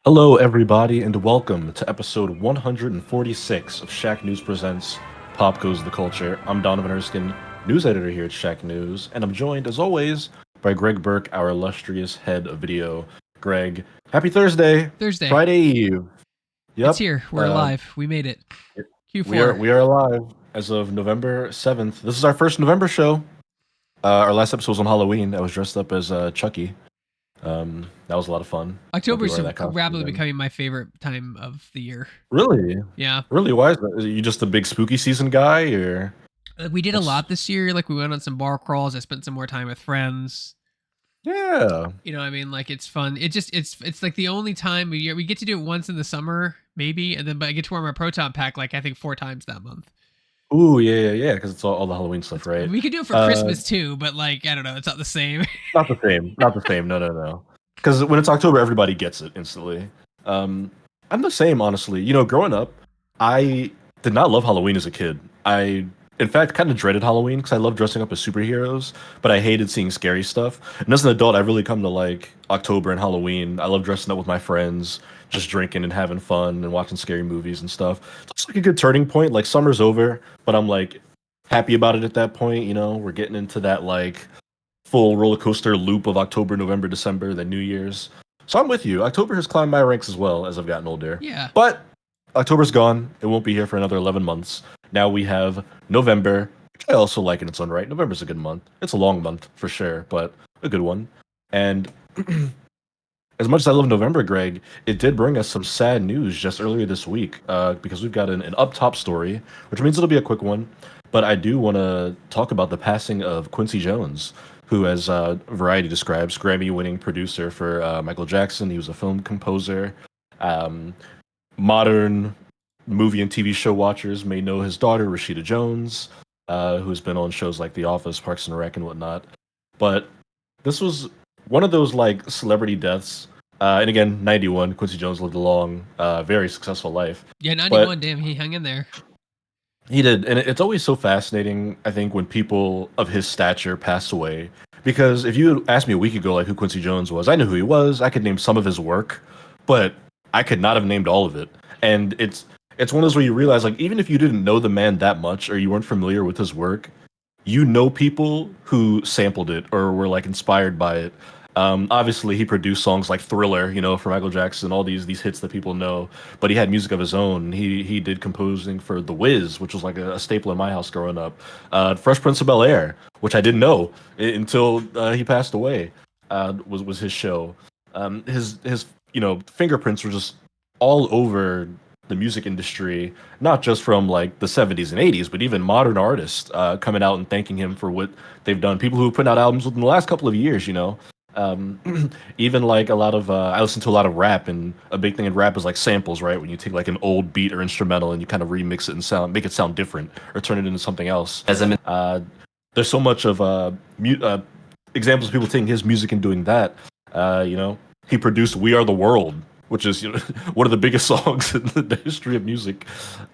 Hello, everybody, and welcome to episode 146 of Shacknews Presents Pop Goes the Culture. I'm Donovan Erskine, news editor here at Shacknews, and I'm joined, as always, by Greg Burke, our illustrious head of video. Greg, happy Thursday! Thursday. Friday Eve. It's Yep. here. We're alive. We made it. We are Q4. we are alive as of November 7th. This is our first November show. Our last episode was on Halloween. I was dressed up as Chucky. That was a lot of fun. October is Wearing that costume rapidly again. becoming my favorite time of the year. Really? Yeah. Really? Why is that? Are you just a big spooky season guy, or? We did a lot this year. Like, we went on some bar crawls. I spent some more time with friends. Yeah. You know what I mean? Like, it's fun. It's like the only time of year. We get to do it once in the summer, maybe, and then but I get to wear my Proton Pack, like, I think 4 times that month. Ooh, yeah, because it's all the Halloween stuff, right? We could do it for Christmas, too, but, like, I don't know. It's not the same. Not the same. Not the same. No. Because when it's October, everybody gets it instantly. I'm the same, honestly. You know, growing up, I did not love Halloween as a kid. I, in fact, kind of dreaded Halloween because I love dressing up as superheroes, but I hated seeing scary stuff. And as an adult, I really come to like October and Halloween. I love dressing up with my friends, just drinking and having fun and watching scary movies and stuff. It's like a good turning point. Like summer's over, but I'm like happy about it at that point. You know, we're getting into that like full roller coaster loop of October, November, December, then New Year's. So I'm with you. October has climbed my ranks as well as I've gotten older. Yeah. But October's gone. It won't be here for another 11 months. Now we have November, which I also like in its own right. November's a good month. It's a long month for sure, but a good one. And as much as I love November, Greg, it did bring us some sad news just earlier this week because we've got an up top story, which means it'll be a quick one. But I do want to talk about the passing of Quincy Jones, who, as Variety describes, Grammy-winning producer for Michael Jackson. He was a film composer. Modern movie and TV show watchers may know his daughter, Rashida Jones, who's been on shows like The Office, Parks and Rec, and whatnot. But this was one of those like celebrity deaths. And again, 91, Quincy Jones lived a long, very successful life. Yeah, 91, damn, he hung in there. He did, and it's always so fascinating, I think, when people of his stature pass away. Because if you asked me a week ago, like, who Quincy Jones was, I knew who he was. I could name some of his work, but I could not have named all of it. And it's one of those where you realize, like, even if you didn't know the man that much or you weren't familiar with his work, you know people who sampled it or were, like, inspired by it. Obviously, he produced songs like Thriller, you know, for Michael Jackson, all these hits that people know. But he had music of his own. He did composing for The Wiz, which was like a staple in my house growing up. Fresh Prince of Bel-Air, which I didn't know until he passed away, was his show. His fingerprints were just all over the music industry, not just from like the 70s and 80s, but even modern artists coming out and thanking him for what they've done. People who have put out albums within the last couple of years, you know. Even like a lot of I listen to a lot of rap, and a big thing in rap is like samples, right? When you take like an old beat or instrumental and you kind of remix it and make it sound different or turn it into something else. There's so much of examples of people taking his music and doing that. He produced "We Are the World," which is one of the biggest songs in the history of music.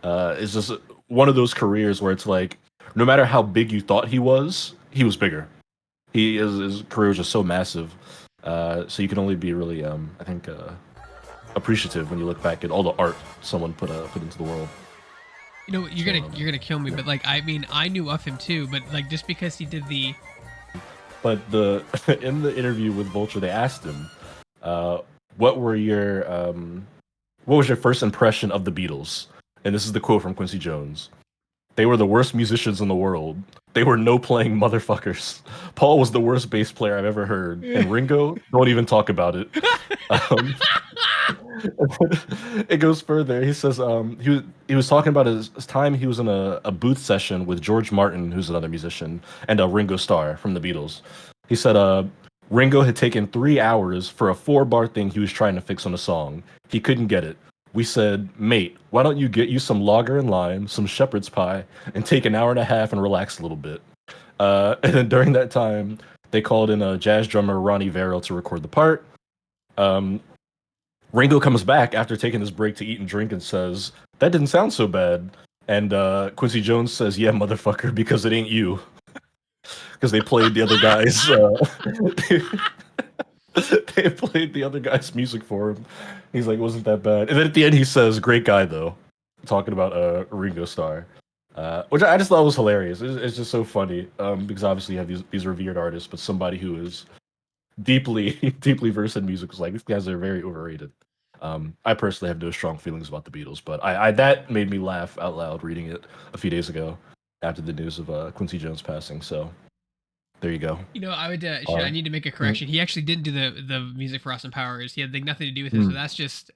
It's just one of those careers where it's like, no matter how big you thought he was bigger. His career was just so massive, so you can only be really, I think, appreciative when you look back at all the art someone put into the world. You know, So, you're gonna kill me, yeah. but like, I mean, I knew of him too, but like, just because he did the But the in the interview with Vulture, they asked him, uh, "What were your what was your first impression of the Beatles?" And this is the quote from Quincy Jones: "They were the worst musicians in the world. They were no playing motherfuckers. Paul was the worst bass player I've ever heard, and Ringo, don't even talk about it." Um, it goes further. He says he was talking about his time he was in a booth session with George Martin, who's another musician, and Ringo Starr from the Beatles. He said Ringo had taken 3 hours for a 4 bar thing he was trying to fix on a song. He couldn't get it. We said, mate, why don't you get you some lager and lime, some shepherd's pie, and take an hour and a half and relax a little bit. And then during that time, they called in a jazz drummer Ronnie Vero to record the part. Um, Ringo comes back after taking his break to eat and drink and says, "That didn't sound so bad." And Quincy Jones says, "Yeah, motherfucker, because it ain't you." Because they played the other guys. They played the other guy's music for him. He's like, "Wasn't that bad?" And then at the end, he says, "Great guy, though," talking about Ringo Starr, which I just thought was hilarious. It's just so funny because obviously you have these revered artists, but somebody who is deeply deeply versed in music was like, "These guys are very overrated." I personally have no strong feelings about the Beatles, but I that made me laugh out loud reading it a few days ago after the news of Quincy Jones passing. So there you go. You know, I would. I Um, need to make a mm, correction. He actually didn't do the music for Austin Powers. He had like nothing to do with it. So mm, that's just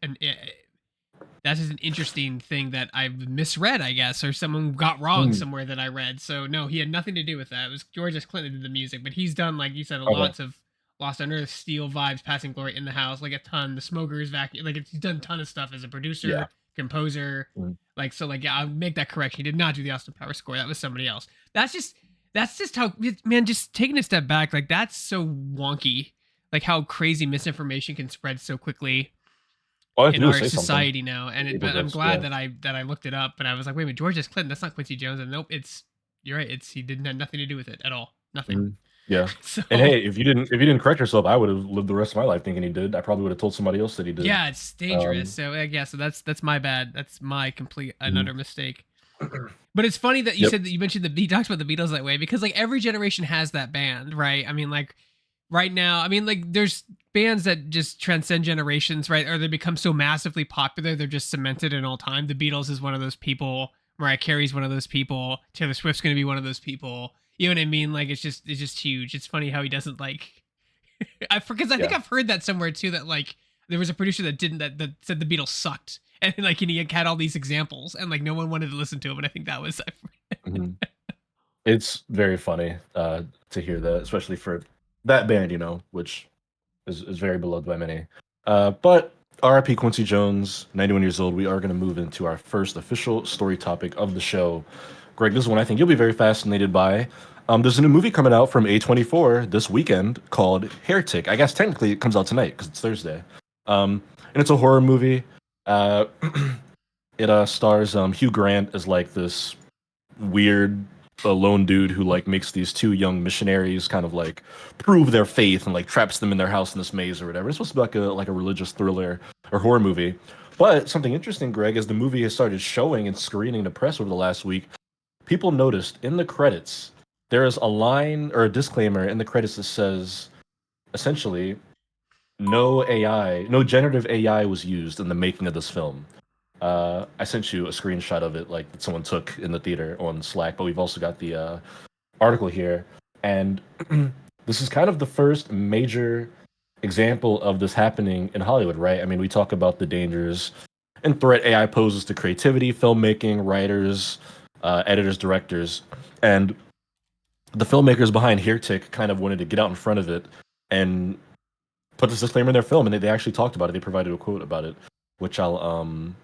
that's just an interesting thing that I misread, I guess, or someone got wrong mm, somewhere that I read. So no, he had nothing to do with that. It was George S. Clinton did the music, but he's done, like you said, okay. lots of Lost on Earth, Steel, Vibes, Passing Glory, In the House, like a ton. The Smokers, Vacuum, like he's done a ton of stuff as a Yeah. producer, composer. Mm, Like so, like yeah, I'll make that correction. He did not do the Austin Powers score. That was somebody else. That's just how, man, just taking a step back, like that's so wonky, like how crazy misinformation can spread so quickly all I have to in do is our say something. society now. And People but I'm just glad yeah. that I looked it up and I was like, wait a minute, George S. Clinton, that's not Quincy Jones. And nope, it's you're right, it's he didn't have nothing to do with it at all, nothing. Mhm. Yeah. So And hey, if you didn't correct yourself, I would have lived the rest of my life thinking he did. I probably would have told somebody else that he did. yeah, it's dangerous. Um, So yeah, so that's my bad. That's my complete and mhm. utter mistake. But it's funny that you Yep. said that you mentioned he talks about the Beatles that way because like every generation has that band, right? I mean, like right now, I mean, like there's bands that just transcend generations, right? Or they become so massively popular, they're just cemented in all time. The Beatles is one of those people. Mariah Carey's one of those people. Taylor Swift's going to be one of those people. You know what I mean? Like it's just huge. It's funny how he doesn't like. I because I think Yeah. I've heard that somewhere too. That like there was a producer that didn't that said the Beatles sucked, and like and he had all these examples, and like no one wanted to listen to him. And I think that was Mhm. It's very funny to hear that, especially for that band, which is very beloved by many. But RIP Quincy Jones, 91 years old. We are going to move into our first official story topic of the show. Greg, this is one I think you'll be very fascinated by. There's a new movie coming out from A24 this weekend called Heretic. I guess technically it comes out tonight because it's Thursday. And it's a horror movie. Uh, it stars Hugh Grant as like this weird lone dude who like makes these two young missionaries kind of like prove their faith and like traps them in their house in this maze or whatever. It's supposed to be like a religious thriller or horror movie. But something interesting, Greg, as the movie has started showing and screening to press over the last week, people noticed in the credits there is a line or a disclaimer in the credits that says essentially no AI, no generative AI was used in the making of this film. I sent you a screenshot of it, like that someone took in the theater on Slack. But we've also got the article here, and this is kind of the first major example of this happening in Hollywood, right? I mean, we talk about the dangers and threat AI poses to creativity, filmmaking, writers, editors, directors, and the filmmakers behind Heretic kind of wanted to get out in front of it and put this disclaimer in their film, and they actually talked about it. They provided a quote about it, which I'll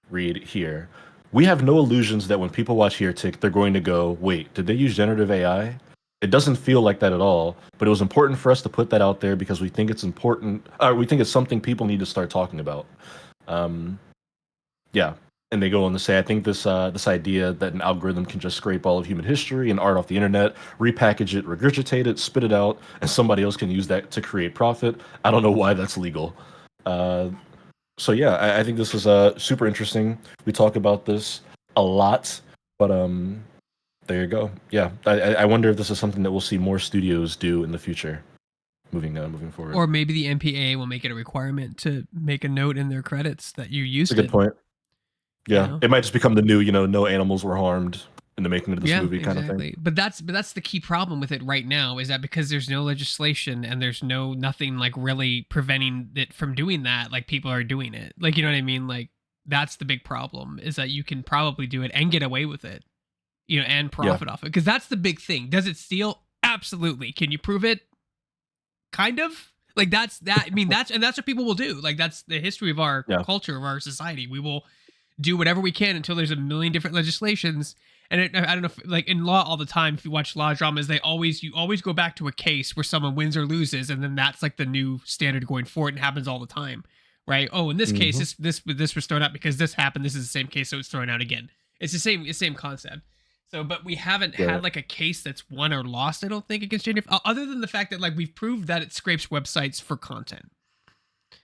read here. We have no illusions that when people watch Heretic, they're going to go, wait, did they use generative AI? It doesn't feel like that at all, but it was important for us to put that out there because we think it's important. We think it's something people need to start talking about. Um, yeah, and they go on to say, I think this idea that an algorithm can just scrape all of human history and art off the internet, repackage it, regurgitate it, spit it out, and somebody else can use that to create profit. I don't know why that's legal. Uh, so yeah, I think this is super interesting. We talk about this a lot. But there you go. Yeah, I wonder if this is something that we'll see more studios do in the future, moving forward. Or maybe the MPA will make it a requirement to make a note in their credits that you It's a used good it. point. You Yeah, know? it might just become the new, no animals were harmed in the making of this Yeah, movie kind of thing. exactly. But that's the key problem with it right now is that because there's no legislation and there's nothing like really preventing it from doing that, like people are doing it. Like you know what I mean? Like that's the big problem is that you can probably do it and get away with it, and Yeah, profit off it. Because that's the big thing. Does it steal? Absolutely. Can you prove it? Kind of. Like that's that. I mean, that's what people will do. Like that's the history of our yeah, culture of our society. We will do whatever we can until there's a million different legislations. And I don't know, if, like in law all the time, if you watch law dramas, you always go back to a case where someone wins or loses, and then that's like the new standard going forward. And happens all the time, right? Oh, in this case, hmm this was thrown out because this happened. This is the same case, so it's thrown out again. It's the same concept. So, but we haven't right. had like a case that's won or lost. I don't think against Jane, other than the fact that like we've proved that it scrapes websites for content.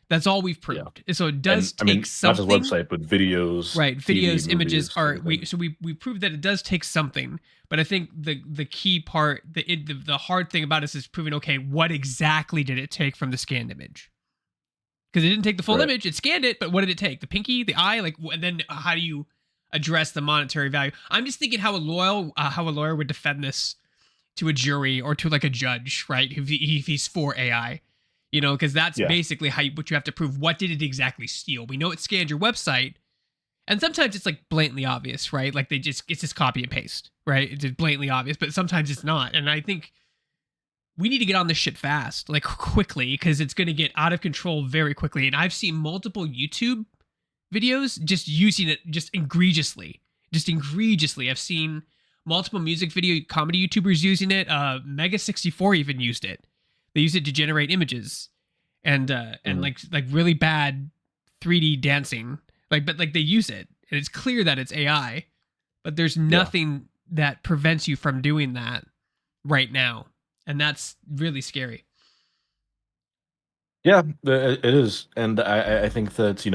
That's all we've Yeah, proved. So it and does I take mean, not just something. website, but videos, Right, TV, videos, images movies, are everything. we proved that it does take something, but I think the key part, the hard thing about this is proving okay, what exactly did it take from the scanned image? Because it didn't take the full Right. image, it scanned it, but what did it take? The pinky, the eye, like, and then how do you address the monetary value? I'm just thinking how a lawyer would defend this to a jury or to like a judge, right? If he's for AI, because that's Yeah. basically what you have to prove. What did it exactly steal? We know it scanned your website, and sometimes it's like blatantly obvious, right? Like it's just copy and paste, right? It's just blatantly obvious, but sometimes it's not. And I think we need to get on this shit fast, like quickly, because it's going to get out of control very quickly. And I've seen multiple YouTube videos just using it just egregiously. I've seen multiple music video comedy YouTubers using it. Mega64 even used it. They use it to generate images and Mhm. like really bad 3D dancing. But like they use it, and it's clear that it's AI. But there's Yeah. nothing that prevents you from doing that right now, and that's really scary. Yeah, it is, and I think that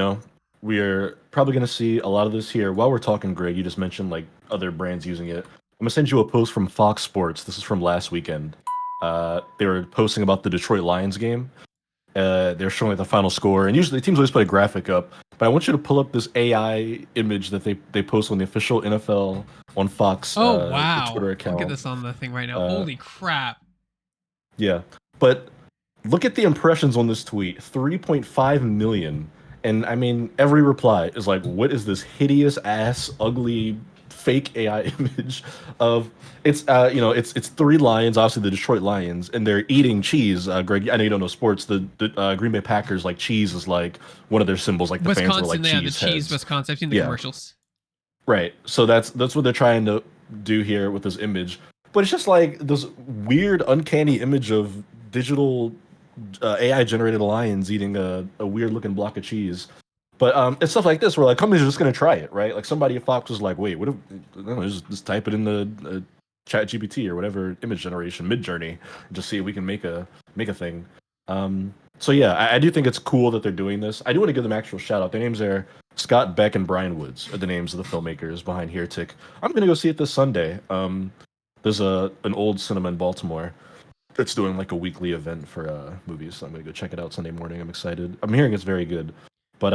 we are probably going to see a lot of this here. While we're talking, Greg, you just mentioned like other brands using it. I'm gonna send you a post from Fox Sports. This is from last weekend. They were posting about the Detroit Lions game. They're showing the final score, and usually teams always put a graphic up. But I want you to pull up this AI image that they post on the official NFL on Fox Oh wow! Twitter Look at account. this on the thing right now. Uh, Holy crap! yeah, but look at the impressions on this tweet, 3.5 million. And I mean, every reply is like, what is this hideous ass, ugly, fake AI image of it's three lions, obviously the Detroit Lions, and they're eating cheese. Greg, I know you don't know sports. The Green Bay Packers, like cheese is like one of their symbols. Like the fans were Wisconsin, like yeah, the cheese cheese heads. Wisconsin. I've seen the Yeah, commercials. right. So that's what they're trying to do here with this image. But it's just like this weird, uncanny image of digital AI generated lions eating a weird looking block of cheese. But it's stuff like this where like companies are just gonna try it, right? Like somebody at Fox was like, "Wait, what if I don't know, just type it in the Chat GPT or whatever image generation Mid Journey, and just see if we can make a thing." So yeah, I do think it's cool that they're doing this. I do want to give them actual shout out. Their names are Scott Beck and Brian Woods are the names of the filmmakers behind Heretic. I'm gonna go see it this Sunday. There's an old cinema in Baltimore that's doing like a weekly event for movies. So I'm gonna go check it out Sunday morning. I'm excited. I'm hearing it's very good, but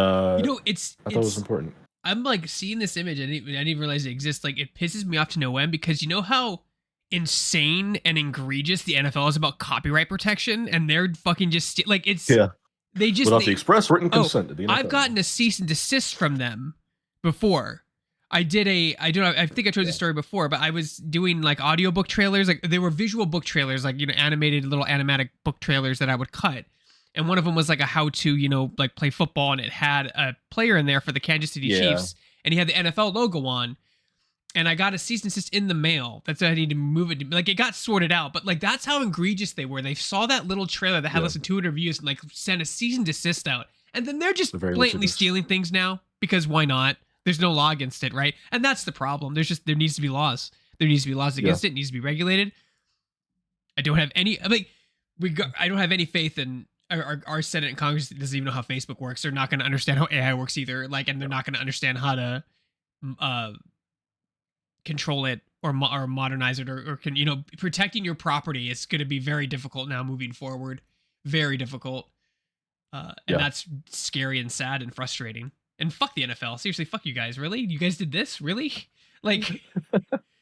It's I thought it was important. I'm like seeing this image. I didn't even realize it exists. Like it pisses me off to no end because you know how insane and egregious the NFL is about copyright protection, and they're fucking just like it's Yeah, they just without the they express written oh consent of the I've NFL. gotten a cease and desist from them before. I don't know, I think I told you Yeah, the story before, but I was doing like audiobook trailers, like they were visual book trailers, like animated little animatic book trailers that I would cut. And one of them was like a how to, like play football, and it had a player in there for the Kansas City yeah, Chiefs, and he had the NFL logo on. And I got a cease and desist in the mail. That's why I need to move it. Like it got sorted out, but like that's how egregious they were. They saw that little trailer that had yeah. less than 200 views and like sent a cease and desist out, and then they're just They're very blatantly litigious. stealing things now because why not? There's no law against it, right? And that's the problem. There needs to be laws. There needs to be laws Yeah, against it. It needs to be regulated. I don't have any. I don't have any faith in our Senate and Congress doesn't even know how Facebook works. They're not going to understand how AI works either. Like, and they're not going to understand how to control it or modernize it or can protecting your property is going to be very difficult now moving forward, very difficult, and Yeah. that's scary and sad and frustrating. And fuck the NFL, seriously, fuck you guys, really, you guys did this, really? Like,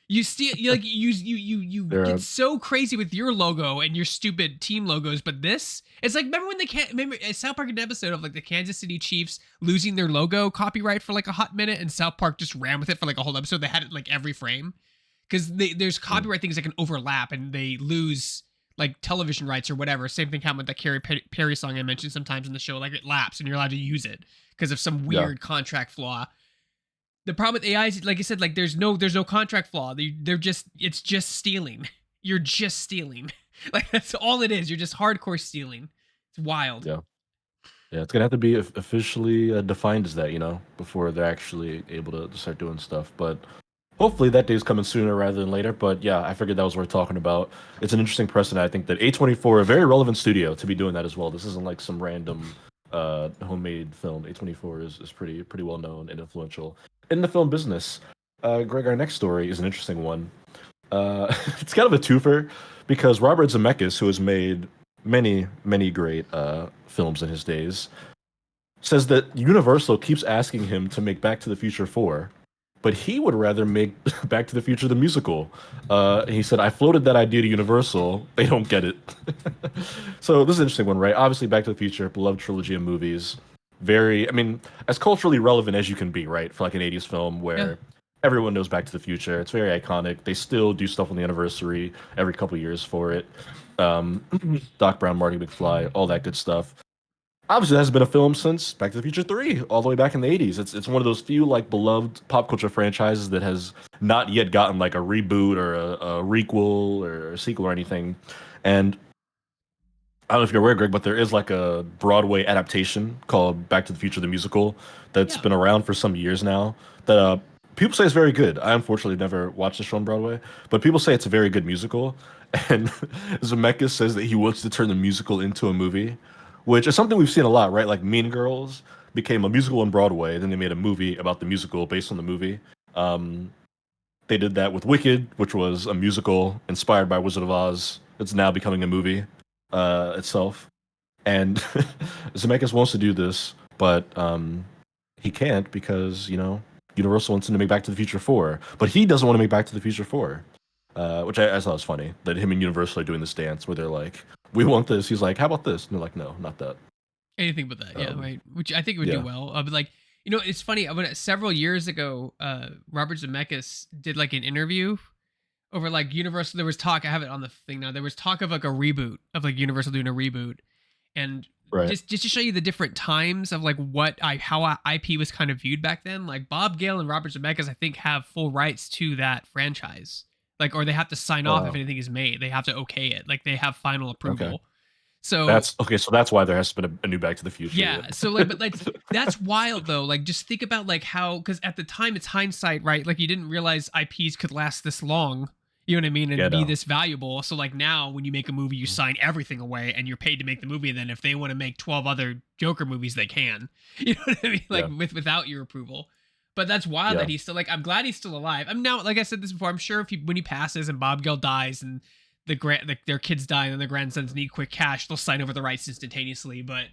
you steal, you They're get so crazy with your logo and your stupid team logos, but this, it's like, remember when they can't remember South Park, an episode of like the Kansas City Chiefs losing their logo copyright for like a hot minute, and South Park just ran with it for like a whole episode. They had it like every frame because there's copyright things that can overlap and they lose like television rights or whatever. Same thing happened with the Perry song I mentioned sometimes in the show. Like, it laps and you're allowed to use it because of some yeah. weird contract flaw. The problem with AI is, like I said, like there's no contract flaw. It's just stealing. You're just stealing. Like, that's all it is. You're just hardcore stealing. It's wild. Yeah. Yeah, it's gonna have to be officially defined as that, before they're actually able to start doing stuff. But hopefully that day's coming sooner rather than later. But yeah, I figured that was worth talking about. It's an interesting precedent. I think that A24, a very relevant studio, to be doing that as well. This isn't like some random homemade film. A24 is pretty well known and influential in the film business. Greg, our next story is an interesting one. It's kind of a twofer because Robert Zemeckis, who has made many great films in his days, says that Universal keeps asking him to make Back to the Future 4, but he would rather make Back to the Future the musical. He said, I floated that idea to Universal. They don't get it. So this is an interesting one, right? Obviously, Back to the Future, beloved trilogy of movies. Very, I mean, as culturally relevant as you can be, right? For like an 80s film where everyone knows Back to the Future. It's very iconic. They still do stuff on the anniversary every couple years for it. Doc Brown, Marty McFly, all that good stuff. Obviously, there hasn't been a film since Back to the Future 3, all the way back in the 80s. It's one of those few like beloved pop culture franchises that has not yet gotten like a reboot or a requel or a sequel or anything. And I don't know if you're aware, Greg, but there is like a Broadway adaptation called Back to the Future the Musical that's been around for some years now. That people say it's very good. I unfortunately never watched the show on Broadway, but people say it's a very good musical. And Zemeckis says that he wants to turn the musical into a movie, which is something we've seen a lot, right? Like Mean Girls became a musical on Broadway, then they made a movie about the musical based on the movie. Um, they did that with Wicked, which was a musical inspired by Wizard of Oz. It's now becoming a movie itself. And Zemeckis wants to do this, but he can't because, Universal wants him to make Back to the Future 4. But he doesn't want to make Back to the Future 4, which I thought was funny, that him and Universal are doing this dance where they're like, we want this. He's like, how about this? And they're like, no, not that. Anything but that, yeah, right. Which I think would do well. But like, it's funny. Several years ago, Robert Zemeckis did like an interview over like Universal. There was talk. I have it on the thing now. There was talk of like a reboot of like Universal doing a reboot, and Right. just to show you the different times of like how IP was kind of viewed back then. Like Bob Gale and Robert Zemeckis, I think, have full rights to that franchise. Like, or they have to sign off if anything is made. They have to okay it. Like, they have final approval. Okay. So that's okay. So that's why there has been a new Back to the Future. Yeah. So like, but like, that's wild though. Like, just think about like how, because at the time it's hindsight, right? Like, you didn't realize IPs could last this long. You know what I mean? And be this valuable. So like now when you make a movie, you sign everything away and you're paid to make the movie. And then if they want to make 12 other Joker movies, they can. You know what I mean? Like without your approval. But that's wild that he's still like, I'm glad he's still alive. I'm now, like I said this before, I'm sure when he passes and Bob Gale dies and their kids die and their grandsons need quick cash, they'll sign over the rights instantaneously. But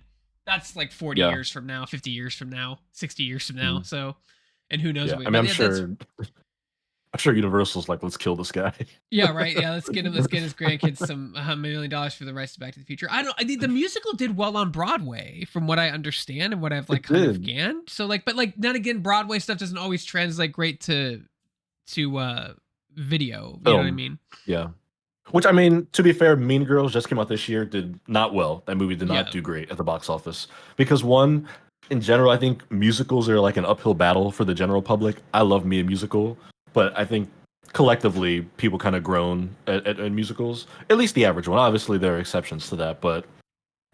that's like 40 years from now, 50 years from now, 60 years from now. So, and who knows? I mean, I'm sure Universal's like, let's kill this guy. Yeah, right. Yeah, let's get his grandkids some $1 million for the rights to Back to the Future. I think the musical did well on Broadway, from what I understand and what I've like kind of gained. So like, but like, then again, Broadway stuff doesn't always translate great to video. You know what I mean? Yeah. Which, I mean, to be fair, Mean Girls just came out this year, did not well. That movie did not do great at the box office. Because one, in general, I think musicals are like an uphill battle for the general public. I love me a musical, but I think collectively people kind of groan at musicals. At least the average one. Obviously, there are exceptions to that, but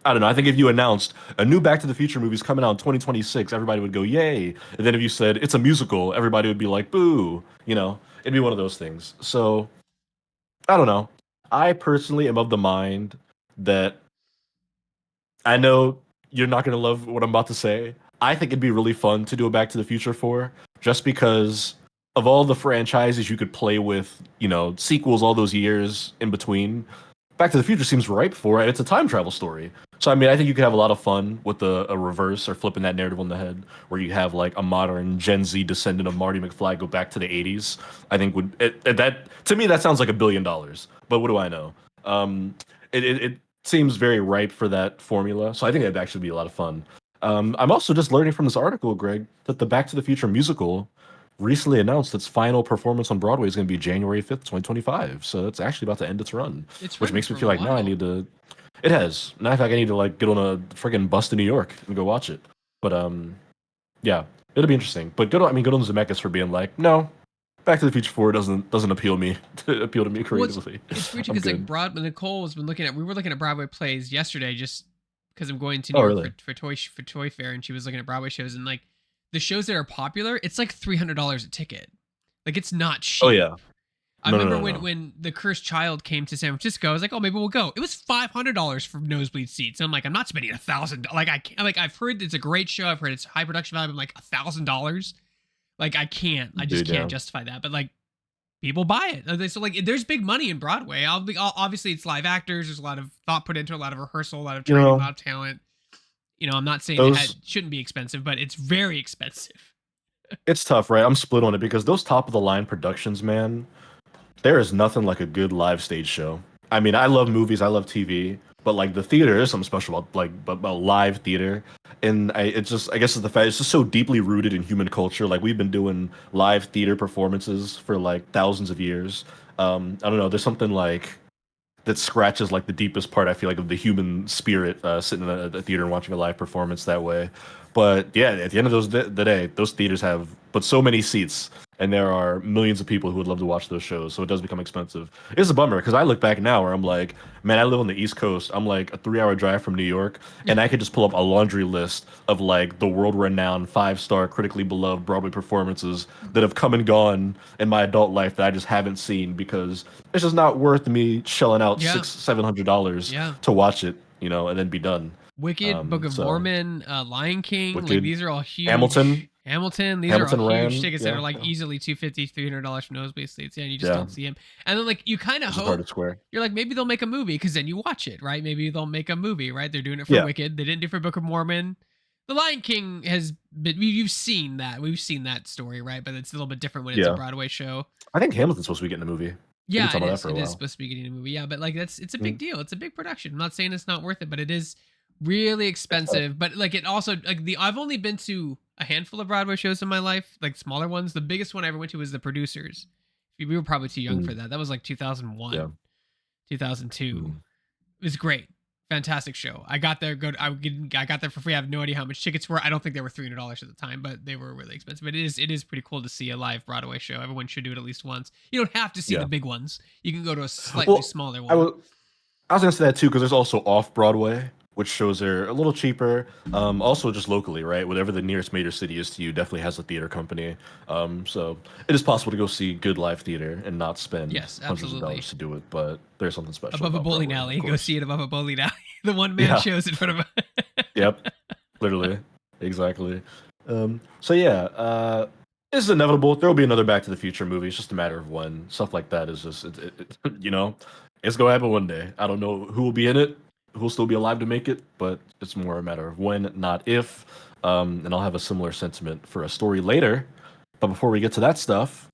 I don't know. I think if you announced a new Back to the Future movie is coming out in 2026, everybody would go, yay. And then if you said it's a musical, everybody would be like, boo. It'd be one of those things. So, I don't know. I personally am of the mind that I know you're not going to love what I'm about to say. I think it'd be really fun to do a Back to the Future 4, just because of all the franchises you could play with, sequels all those years in between, Back to the Future seems ripe for it. It's a time travel story. So I mean, I think you could have a lot of fun with a reverse or flipping that narrative on the head, where you have like a modern Gen Z descendant of Marty McFly go back to the '80s. I think that to me that sounds like $1 billion. But what do I know? Um, it seems very ripe for that formula. So I think it'd actually be a lot of fun. I'm also just learning from this article, Greg, that the Back to the Future musical recently announced its final performance on Broadway is going to be January 5th, 2025. So it's actually about to end its run, It's which running makes me for a feel like now I while. need to. It has. Now I feel like I need to like get on a friggin' bus to New York and go watch it. But yeah, it'll be interesting. But good on Zemeckis for being like, no, Back to the Future 4 doesn't appeal me to appeal to me Well, creatively. it's weird I'm because like good. Nicole has been looking at. We were looking at Broadway plays yesterday, just because I'm going to New Oh York really? for Toy Fair, and she was looking at Broadway shows, and like the shows that are popular, it's like $300 a ticket. Like it's not Oh cheap. yeah. I No no remember no when no. the Cursed Child came to San Francisco, I was like, oh, maybe we'll go. It was $500 for nosebleed seats. And I'm like, I'm not spending $1,000. Like I can't. Like I've heard it's a great show. I've heard it's high production value. I'm like $1,000. Like I can't. I just Dude, can't yeah. justify that. But like people buy it. So like there's big money in Broadway. Obviously it's live actors. There's a lot of thought put into it, a lot of rehearsal, a lot of You training, a know lot of talent. I'm not saying those. shouldn't be expensive, but it's very expensive. It's tough, right? I'm split on it because those top of the line productions, man. There is nothing like a good live stage show. I mean, I love movies, I love TV, but like the theater is something special about about live theater. And I guess it's the fact it's just so deeply rooted in human culture. Like we've been doing live theater performances for like thousands of years. I don't know. There's something like that scratches like the deepest part I feel like of the human spirit sitting in a theater and watching a live performance that way. But yeah, at the end of the day, those theaters have but so many seats, and there are millions of people who would love to watch those shows. So it does become expensive. It's a bummer because I look back now where I'm like, man, I live on the East Coast. I'm like a 3 hour drive from New York, and I could just pull up a laundry list of like the world renowned 5 star critically beloved Broadway performances that have come and gone in my adult life that I just haven't seen because it's just not worth me shelling out Yeah, $600-700 yeah. to watch it, and then be done. Wicked, Book of So Mormon, Lion King, like Wicked, these are all huge. Hamilton, Hamilton, these are all Hamilton huge ran, tickets that are yeah, like easily $250-300 for nosebleed seats. Yeah, and you just yeah, don't see them. And then like you kind of which is hard hope to square. you're like maybe they'll make a movie because then you watch it, right? Maybe they'll make a movie, right? They're doing it for Yeah, Wicked. They didn't do it for Book of Mormon. The Lion King has been you've seen that. We've seen that story, right? But it's a little bit different when it's a yeah. Broadway show. I think Hamilton's supposed to be getting a movie. They've been Yeah, it talking about that is. for a It is while. supposed to be getting a movie. Yeah, but like it's a big Mm, deal. It's a big production. I'm not saying it's not worth it, but it is really it's tough. expensive. But like it also like the I've only been to a handful of Broadway shows in my life, like smaller ones. The biggest one I ever went to was The Producers. We were probably too young for Mm, that. That was like yeah. 2001, 2002. Mm, It was great. Fantastic show. I got there. I got there for free. I have no idea how much tickets were. I don't think they were $300 at the time, but they were really expensive. But it is pretty cool to see a live Broadway show. Everyone should do it at least once. You don't have to see the yeah. big ones. You can go to a slightly Well, smaller I one. was I was gonna say that too because there's also off Broadway, which shows are a little cheaper. Also just locally, right? Whatever the nearest major city is to you, definitely has a theater company. So it is possible to go see good live theater and not spend Yes, hundreds of absolutely. dollars to do it. But there's something special Above a about bowling Broadway, of alley. Go course. see it above a bowling alley. The one man Yeah. shows in front of a Yep. Literally. Exactly. So yeah, it's inevitable. There will be another Back to the Future movie. It's just a matter of when. Stuff like that is just, it's gonna happen one day. I don't know who will be in it, who will still be alive to make it, but it's more a matter of when, not if. And I'll have a similar sentiment for a story later. But before we get to that stuff,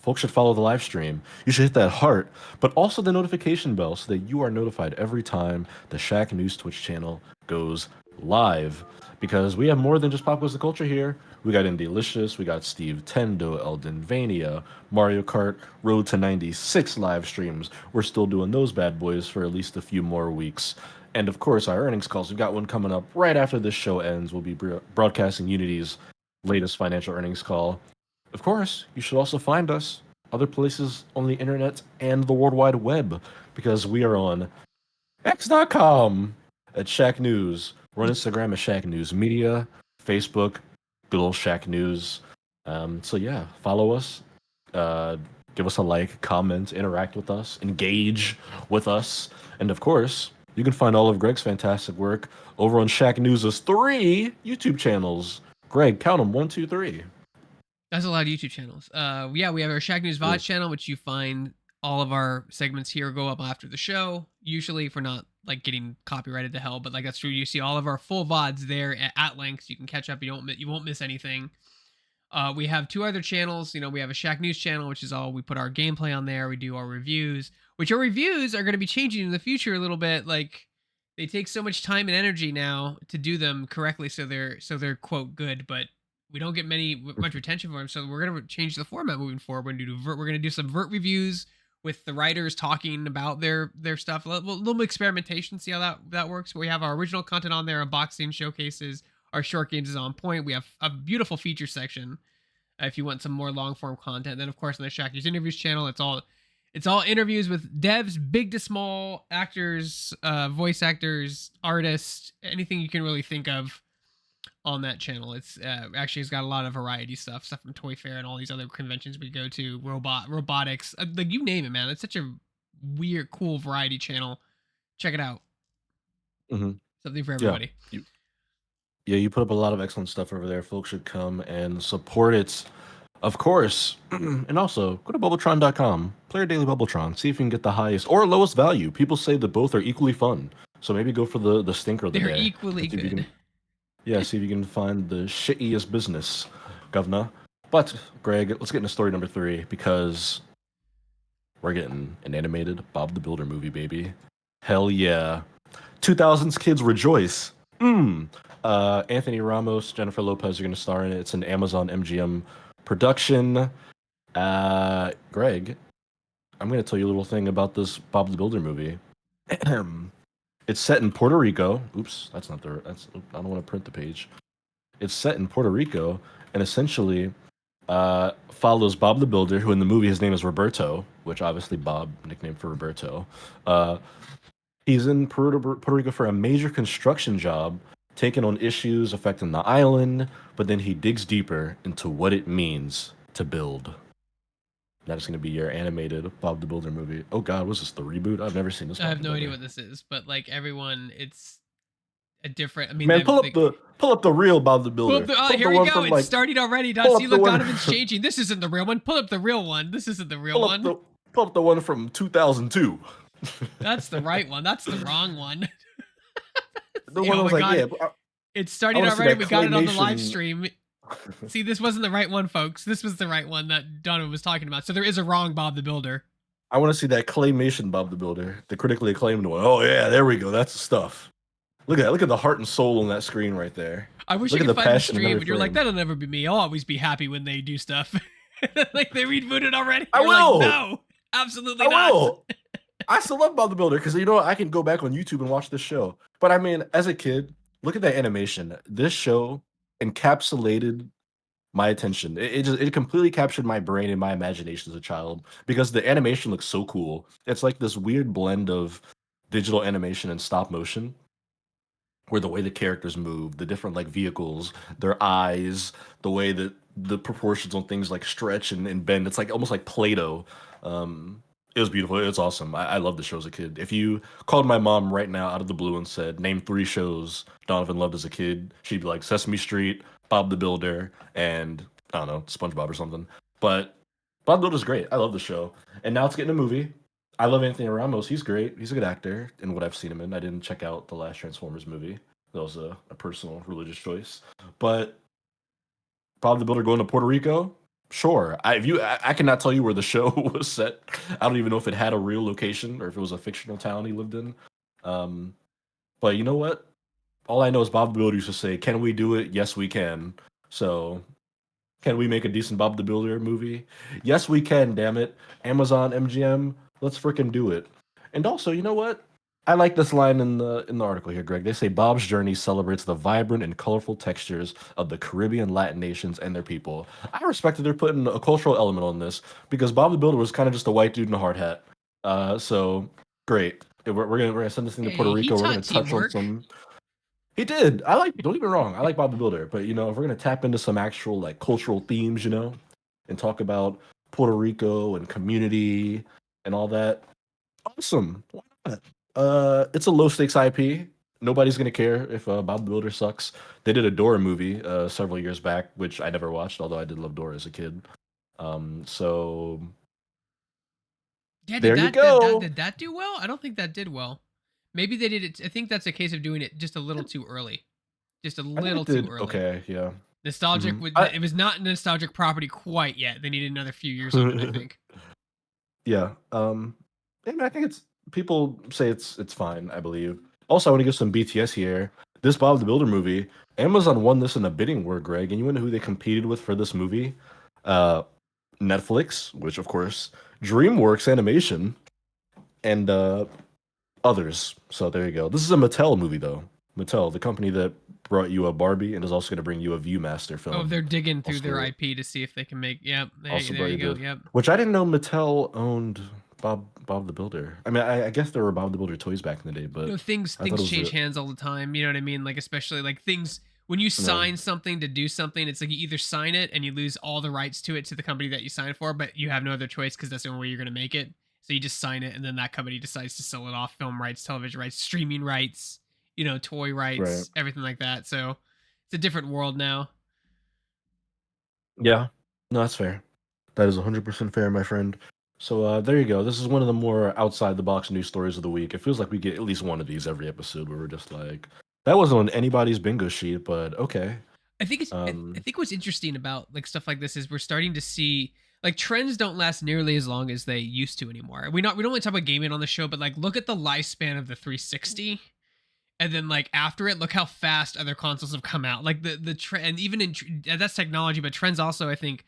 folks should follow the live stream. You should hit that heart, but also the notification bell so that you are notified every time the Shacknews Twitch channel goes live. Because we have more than just pop quiz the culture here. We got Indie we got Steve Tendo, Elden Vania, Mario Kart, Road to 96 live streams. We're still doing those bad boys for at least a few more weeks. And of course, our earnings calls. We've got one coming up right after this show ends. We'll be broadcasting Unity's latest financial earnings call. Of course, you should also find us other places on the internet and the World Wide Web because we are on X.com at Shack News. We're on Instagram at Shack News Media, Facebook, good old Shack News. So yeah, follow us, give us a like, comment, interact with us, engage with us, and of course, you can find all of Greg's fantastic work over on Shack News' 3 YouTube channels. Greg, count them 1, 2, 3. That's a lot of YouTube channels. Yeah, we have our Shacknews VOD channel, which you find all of our segments here go up after the show. Usually, if we're not like getting copyrighted to hell, but like that's true. You see all of our full VODs there at length. You can catch up. You won't miss anything. We have two other channels. You know, we have a Shacknews channel, which is all we put our gameplay on there. We do our reviews, which our reviews are going to be changing in the future a little bit. Like they take so much time and energy now to do them correctly, so they're quote good, but we don't get much attention for them. So we're gonna change the format moving forward. We're gonna do some vert reviews with the writers talking about their stuff. A little experimentation, see how that works. We have our original content on there, unboxing showcases. Our short games is on point. We have a beautiful feature section if you want some more long form content. Then of course on the Shacknews Interviews channel, it's all interviews with devs, big to small, actors, voice actors, artists, anything you can really think of on that channel. It's got a lot of variety stuff from Toy Fair and all these other conventions we go to, robotics, like you name it, man. It's such a weird, cool variety channel. Check it out. Mm-hmm. Something for everybody. Yeah, you put up a lot of excellent stuff over there. Folks should come and support it, of course. And also, go to Bubbletron.com, play your daily Bubbletron, see if you can get the highest or lowest value. People say that both are equally fun. So maybe go for the stinker of the They're day. equally good. See if you can find the shittiest business, governor. But, Greg, let's get into story number 3, because we're getting an animated Bob the Builder movie, baby. Hell yeah. 2000s kids rejoice. Anthony Ramos, Jennifer Lopez are going to star in it. It's an Amazon MGM production. Greg, I'm going to tell you a little thing about this Bob the Builder movie. It's set in Puerto Rico. Oops, I don't want to print the page. It's set in Puerto Rico and essentially follows Bob the Builder, who in the movie his name is Roberto, which obviously Bob, nickname for Roberto. He's in Puerto Rico for a major construction job, taking on issues affecting the island, but then he digs deeper into what it means to build. That is going to be your animated Bob the Builder movie. Oh God, was this the reboot? I've never seen this. I have no idea what this is, but like everyone, it's a different. I mean, man, pull up the real Bob the Builder. Here we go. It's starting already. See, look, Donovan's changing. This isn't the real one. Pull up the real one. This isn't the real one. Pull up the one from 2002. That's the right one. That's the wrong one. The one was like, yeah. It's starting already. We got it on the live stream. See, this wasn't the right one, folks. This was the right one that Donovan was talking about. So there is a wrong Bob the Builder. I want to see that claymation Bob the Builder, the critically acclaimed one. Oh yeah, there we go. That's the stuff. Look at that. Look at the heart and soul on that screen right there. I wish you could find the stream, but you're like, that'll never be me. I'll always be happy when they do stuff. Like they rebooted already. I will. Like, no, absolutely not. Will. I still love Bob the Builder because I can go back on YouTube and watch this show. But I mean, as a kid, look at that animation. This show encapsulated my attention. It completely captured my brain and my imagination as a child because the animation looks so cool. It's like this weird blend of digital animation and stop motion, where the way the characters move, the different like vehicles, their eyes, the way that the proportions on things like stretch and bend. It's like almost like Play-Doh. It was beautiful. It was awesome. I loved the show as a kid. If you called my mom right now out of the blue and said, name 3 shows Donovan loved as a kid, she'd be like Sesame Street, Bob the Builder, and I don't know, SpongeBob or something. But Bob the Builder's great. I love the show. And now it's getting a movie. I love Anthony Ramos. He's great. He's a good actor in what I've seen him in. I didn't check out the last Transformers movie. That was a personal religious choice. But Bob the Builder going to Puerto Rico? Sure. I cannot tell you where the show was set. I don't even know if it had a real location or if it was a fictional town he lived in. But you know what? All I know is Bob the Builder used to say, "Can we do it? Yes, we can." So, can we make a decent Bob the Builder movie? Yes, we can. Damn it, Amazon MGM, let's freaking do it. And also, you know what? I like this line in the article here, Greg. They say Bob's journey celebrates the vibrant and colorful textures of the Caribbean Latin nations and their people. I respect that they're putting a cultural element on this because Bob the Builder was kind of just a white dude in a hard hat. So great. We're gonna send this thing to Puerto Rico. We're gonna touch on some. He did. Don't get me wrong. I like Bob the Builder, but if we're gonna tap into some actual like cultural themes, and talk about Puerto Rico and community and all that, awesome. Why not? It's a low stakes IP. nobody's gonna care if Bob the Builder sucks. They did a Dora movie several years back, which I never watched, although I did love Dora as a kid. So Yeah, there you go. did that do well? I don't think that did well. Maybe they did it. I think that's a case of doing it just a little too early. Just a I think little it too did early. okay. Yeah. Nostalgic. hmm I It was not a nostalgic property quite yet. They needed another few years on it, I think. yeah. And I think it's people say it's fine. I believe. Also, I want to give some BTS here. This Bob the Builder movie, Amazon won this in a bidding war, Greg, and you know who they competed with for this movie? Uh, Netflix, which of course, DreamWorks Animation, and others. So there you go. This is a Mattel movie, though. Mattel, the company that brought you a Barbie and is also going to bring you a ViewMaster Oh, film. they're digging through their Also, IP to see if they can make. Yep. also There brought you you go. the, Yep. which I didn't know Mattel owned Bob the Builder. I mean, I guess there were Bob the Builder toys back in the day, You but know, I thought things it was change a hands all the time. You know what I mean? Like especially like things when you no, sign something to do something, it's like you either sign it and you lose all the rights to it to the company that you signed for, but you have no other choice because that's the only way you're going to make it. So you just sign it, and then that company decides to sell it off: film rights, television rights, streaming rights, toy right. rights, everything like that. So it's a different world now. Yeah, no, that's fair. That is 100% fair, my friend. So there you go. This is one of the more outside the box news stories of the week. It feels like we get at least one of these every episode where we're just like, that wasn't on anybody's bingo sheet, but okay. I Um, think what's interesting about like stuff like this is we're starting to see like trends don't last nearly as long as they used to anymore. We don't really talk about gaming on the show, but like look at the lifespan of the 360, and then like after it, look how fast other consoles have come out. Like the trend, and even that's technology, but trends also I think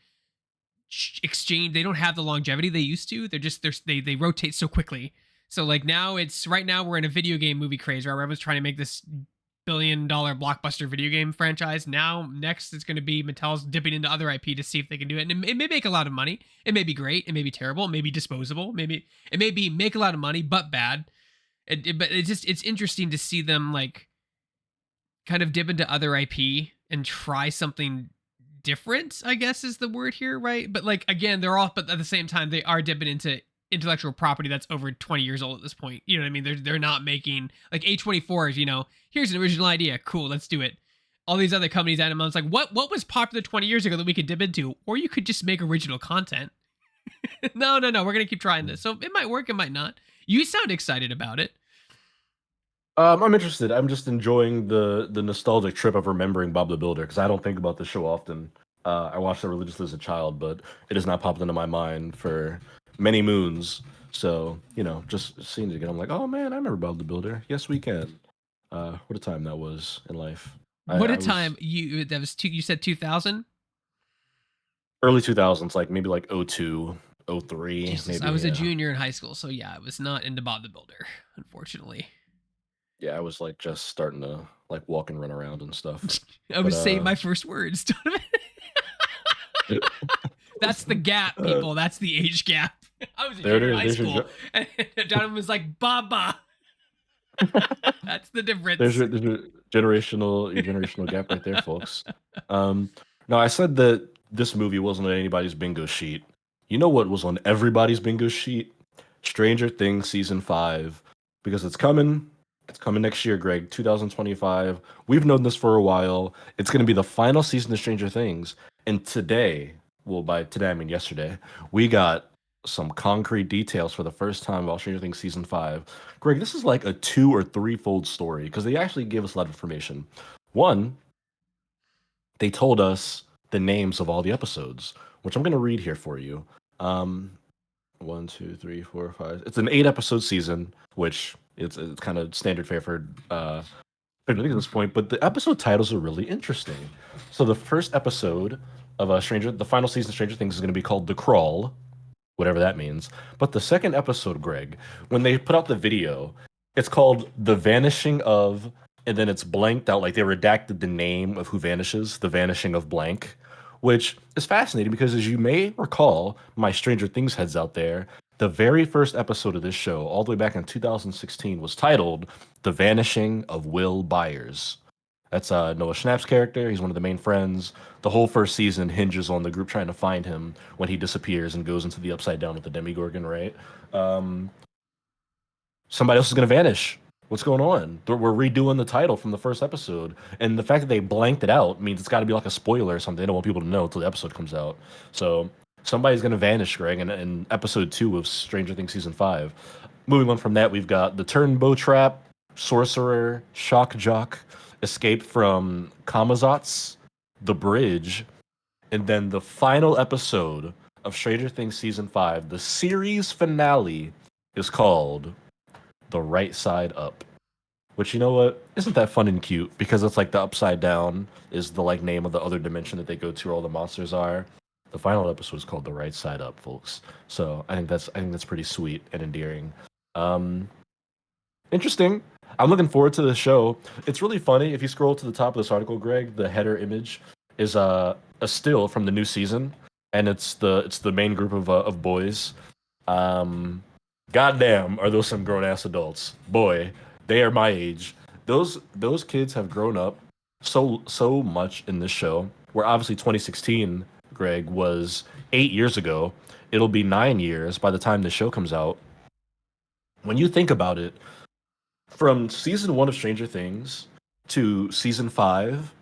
exchange. They don't have the longevity they used to. They rotate so quickly. So like now it's right now we're in a video game movie craze, right? Where everyone's trying to make this $1 billion blockbuster video game franchise. Now, next it's going to be Mattel's dipping into other IP to see if they can do it. And it may make a lot of money. It may be great. It may be terrible. It may be disposable. Maybe it may be make a lot of money but bad. But it's interesting to see them like kind of dip into other IP and try something different, I guess is the word here, right? But like again, but at the same time they are dipping into intellectual property that's over 20 years old at this point. You know what I mean? They're not making like A24 is, here's an original idea. Cool, let's do it. All these other companies, Animals, like what was popular 20 years ago that we could dip into? Or you could just make original content. No, we're gonna keep trying this. So it might work, it might not. You sound excited about it. I'm interested. I'm just enjoying the nostalgic trip of remembering Bob the Builder because I don't think about the show often. I watched it religiously as a child, but it has not popped into my mind for many moons. So, just seeing it again, I'm like, oh man, I remember Bob the Builder. Yes, we can. What a time that was in life. What a I was time you said 2000? early 2000s, like maybe like 02, 03, Jesus, maybe. I was a Yeah. junior in high school, so yeah, I was not into Bob the Builder, unfortunately. Yeah, I was like just starting to like walk and run around and stuff. I But was saying my first words. That's the gap, uh, people. That's the age gap. I was a there it junior in is. high There's your school, and Donovan was like, "Baba." That's the There's difference. your generational gap right there, folks. Um, no, I said that this movie wasn't on anybody's bingo sheet. You know what was on everybody's bingo sheet? Stranger Things season 5, because it's coming. It's coming next year, Greg. 2025. We've known this for a while. It's going to be the final season of Stranger Things, and today, well, by today I mean yesterday, we got some concrete details for the first time about Stranger Things season 5. Greg, this is like a two or threefold story because they actually gave us a lot of information. One, they told us the names of all the episodes, which I'm going to read here for you. Um, one, two, three, four, five. It's an 8 episode season, which it's kind of standard fare for at this point. But the episode titles are really interesting. So the first episode of the final season of Stranger Things is going to be called The Crawl, whatever that means. But the second episode, Greg, when they put out the video, it's called The Vanishing of, and then it's blanked out, like they redacted the name of who vanishes, The Vanishing of Blank, which is fascinating because as you may recall, my Stranger Things heads out there, the very first episode of this show, all the way back in 2016, was titled The Vanishing of Will Byers. That's Noah Schnapp's character. He's one of the main friends. The whole first season hinges on the group trying to find him when he disappears and goes into the Upside Down with the Demigorgon, right? Um, Somebody else is going to vanish. what's going on? We're redoing the title from the first episode, and the fact that they blanked it out means it's got to be like a spoiler or something. They don't want people to know until the episode comes out. So somebody's gonna vanish, Greg, in episode 2 of Stranger Things season 5. Moving on from that, we've got the Turnbow Trap, Sorcerer, Shock Jock, Escape from Kamazotz, The Bridge, and then the final episode of Stranger Things season 5, the series finale, is called The Right Side Up. Which, you know what, isn't that fun and cute, because it's like the upside down is the like name of the other dimension that they go to where all the monsters are. The final episode is called The Right Side Up, folks. So I think that's pretty sweet and endearing. Um, Interesting. I'm looking forward to the show. It's really funny. If you scroll to the top of this article, Greg, the header image is a still from the new season, and it's the main group of boys. Goddamn, are those some grown ass adults? Boy, they are my age. Those kids have grown up so much in this show. Where obviously 2016, Greg, was 8 years ago. It'll be 9 years by the time the show comes out. When you think about it, from season 1 of Stranger Things to season 5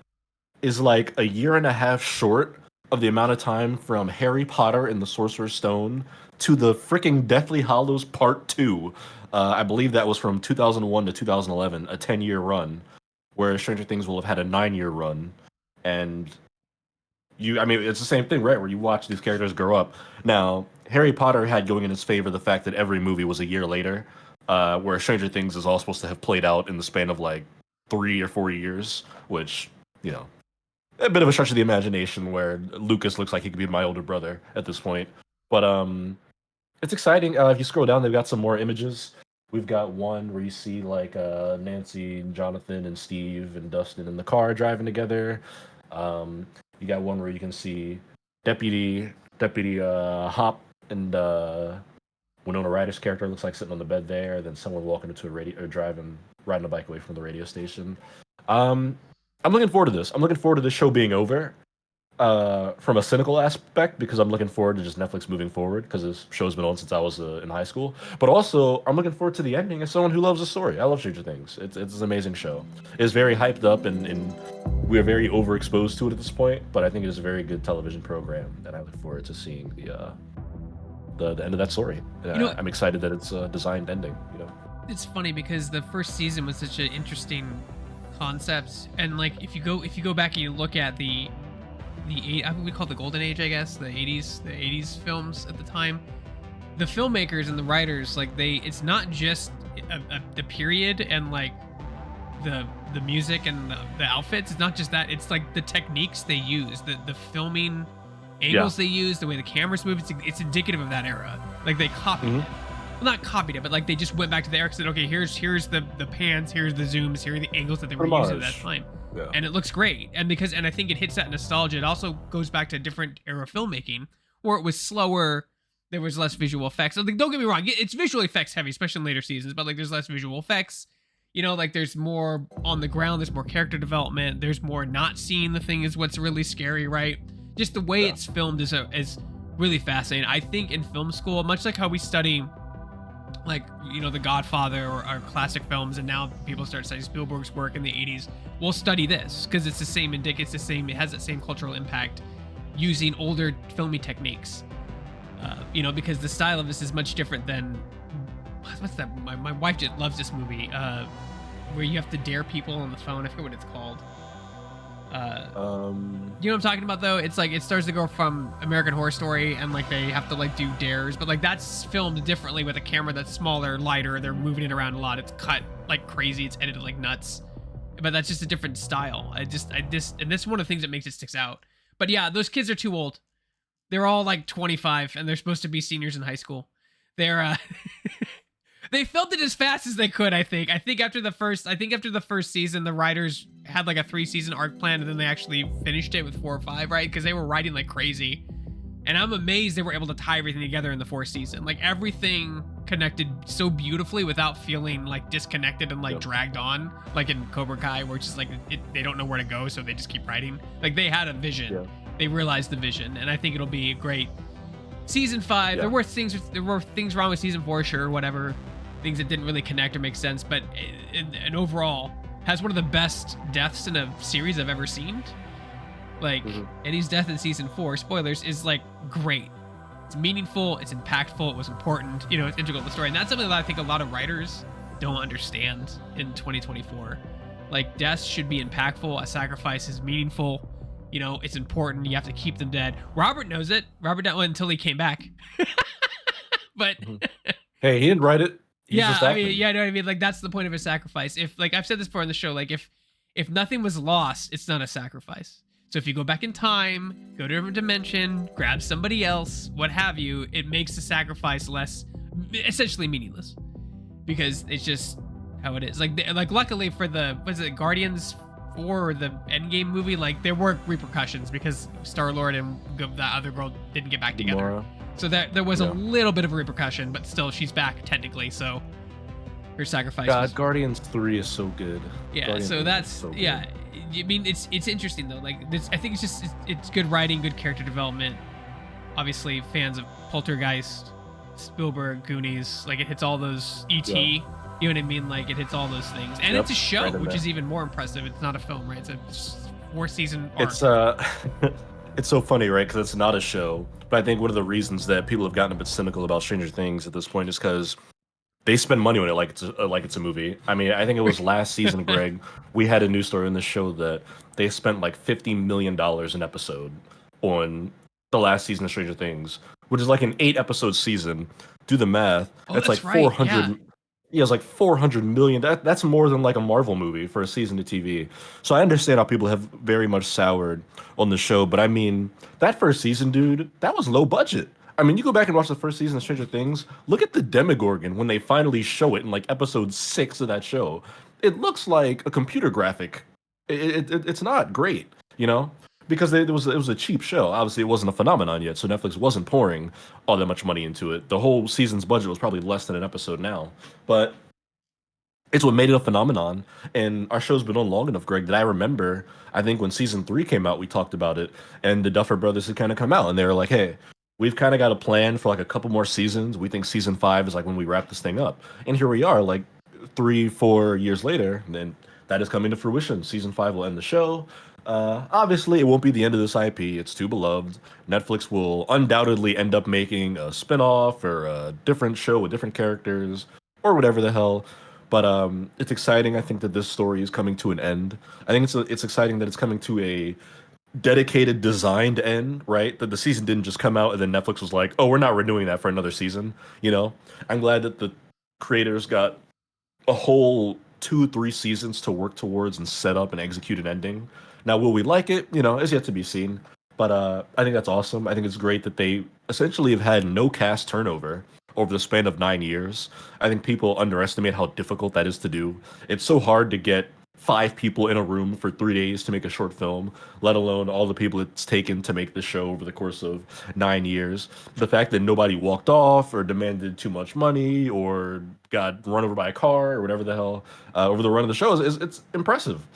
is like a year and a half short of the amount of time from Harry Potter and the Sorcerer's Stone to the freaking Deathly Hallows Part 2. I believe that was from 2001 to 2011, a 10-year run, where Stranger Things will have had a 9-year run. And I mean, it's the same thing, right? Where you watch these characters grow up. Now, Harry Potter had going in his favor the fact that every movie was a year later, where Stranger Things is all supposed to have played out in the span of like 3 or 4 years, which, you know, a bit of a stretch of the imagination where Lucas looks like he could be my older brother at this point. But it's exciting. If you scroll down, they've got some more images. We've got one where you see like Nancy, and Jonathan, and Steve, and Dustin in the car driving together. You got one where you can see Deputy Hop and Winona Ryder's character looks like sitting on the bed there. Then someone walking into a radio or riding a bike away from the radio station. I'm looking forward to this. I'm looking forward to the show being over. From a cynical aspect, because I'm looking forward to just Netflix moving forward, because this show's been on since I was in high school. But also, I'm looking forward to the ending as someone who loves the story. I love Stranger Things. It's an amazing show. It's very hyped up, and we are very overexposed to it at this point. But I think it is a very good television program, and I look forward to seeing the end of that story. I'm excited that it's a designed ending. It's funny because the first season was such an interesting concept, and like if you go back and you look at the I think we call it the golden age, I guess, the 80s films at the time, the filmmakers and the writers, like it's not just the period and like the music and the outfits. It's not just that. It's like the techniques they use, the filming angles they use, the way the cameras move. It's indicative of that era. Like they copied it. Well, not copied it, but like they just went back to the era and said, okay, here's the pans, here's the zooms, here are the angles that they were using at that time. Yeah. And it looks great. And I think it hits that nostalgia. It also goes back to a different era of filmmaking where it was slower. There was less visual effects. Like, don't get me wrong. It's visual effects heavy, especially in later seasons, but like there's less visual effects. Like there's more on the ground. There's more character development. There's more not seeing the thing is what's really scary, right? Just the way it's filmed is really fascinating. I think in film school, much like how we study like The Godfather or classic films, and now people start studying Spielberg's work in the 80s, we'll study this because it's the same it has that same cultural impact using older filmy techniques, because the style of this is much different than what's that, my wife just loves this movie where you have to dare people on the phone. I forget what it's called. You know what I'm talking about though? It's like it starts to go from American Horror Story, and like they have to like do dares, but like that's filmed differently with a camera that's smaller, lighter. They're moving it around a lot. It's cut like crazy. It's edited like nuts. But that's just a different style. And this is one of the things that makes it sticks out. But yeah, those kids are too old. They're all like 25, and they're supposed to be seniors in high school. They're they filmed it as fast as they could, I think. I think after the first season, the writers had like a 3-season arc plan, and then they actually finished it with 4 or 5, right? Because they were writing like crazy. And I'm amazed they were able to tie everything together in the 4th season. Like everything connected so beautifully without feeling like disconnected and like dragged on, like in Cobra Kai, where it's just like they don't know where to go, so they just keep writing. Like they had a vision. Yeah. They realized the vision, and I think it'll be a great season 5. Yeah. There were things wrong with season 4, sure, whatever. things that didn't really connect or make sense. But in overall, has one of the best deaths in a series I've ever seen. Like Eddie's death in season 4, spoilers, is like great. It's meaningful, it's impactful, it was important, you know, it's integral to the story. And that's something that I think a lot of writers don't understand in 2024. Like, deaths should be impactful, a sacrifice is meaningful, you know, it's important, you have to keep them dead. Robert knows it. Robert didn't until he came back. But hey, he didn't write it. He's yeah, just I acting. mean, yeah, I know what I mean. Like, that's the point of a sacrifice. If, like, I've said this before on the show, like, if nothing was lost, it's not a sacrifice. So if you go back in time, go to a different dimension, grab somebody else, what have you, it makes the sacrifice less, essentially meaningless, because it's just how it is. Like luckily for the, was it Guardians 4 or the Endgame movie, like there were repercussions because Star-Lord and that other girl didn't get back together. Gamora. So there was a little bit of a repercussion, but still she's back technically. So her sacrifice. God, Guardians 3 is so good. Yeah, Guardians so 3 that's is so good. yeah. I mean, it's interesting though. Like this, I think it's just it's good writing, good character development. Obviously, fans of Poltergeist, Spielberg, Goonies, like it hits all those. E.T. Yeah. You know what I mean? Like it hits all those things, and Yep, it's a show, right in which there. is even more impressive. It's not a film, right? It's a 4-season arc. It's it's so funny, right? Because it's not a show. But I think one of the reasons that people have gotten a bit cynical about Stranger Things at this point is because they spend money on it like it's a movie. I mean, I think it was last season, Greg. We had a news story in the show that they spent like $50 million an episode on the last season of Stranger Things, which is like an 8-episode season. Do the math. Oh, That's that's like right, 400. yeah. Yeah, it's like 400 million. That's more than like a Marvel movie for a season of TV. So I understand how people have very much soured on the show, but I mean, that first season, dude, that was low budget. I mean, you go back and watch the first season of Stranger Things, look at the Demogorgon when they finally show it in like episode 6 of that show. It looks like a computer graphic. It's not great, you know? Because it was a cheap show. Obviously, it wasn't a phenomenon yet, so Netflix wasn't pouring all that much money into it. The whole season's budget was probably less than an episode now, but it's what made it a phenomenon. And our show's been on long enough, Greg, that I remember. I think when season 3 came out, we talked about it, and the Duffer Brothers had kind of come out, and they were like, "Hey, we've kind of got a plan for like a couple more seasons. We think season 5 is like when we wrap this thing up." And here we are, like 3-4 years later, and then that is coming to fruition. Season 5 will end the show. Obviously, it won't be the end of this IP. It's too beloved. Netflix will undoubtedly end up making a spin-off or a different show with different characters or whatever the hell. But it's exciting. I think that this story is coming to an end. I think it's exciting that it's coming to a dedicated, designed end. Right? That the season didn't just come out and then Netflix was like, "Oh, we're not renewing that for another season." You know, I'm glad that the creators got a whole 2-3 seasons to work towards and set up and execute an ending. Now, will we like it? You know, is yet to be seen. But I think that's awesome. I think it's great that they essentially have had no cast turnover over the span of 9 years. I think people underestimate how difficult that is to do. It's so hard to get 5 people in a room for 3 days to make a short film, let alone all the people it's taken to make the show over the course of 9 years. The fact that nobody walked off or demanded too much money or got run over by a car or whatever the hell over the run of the show is it's impressive.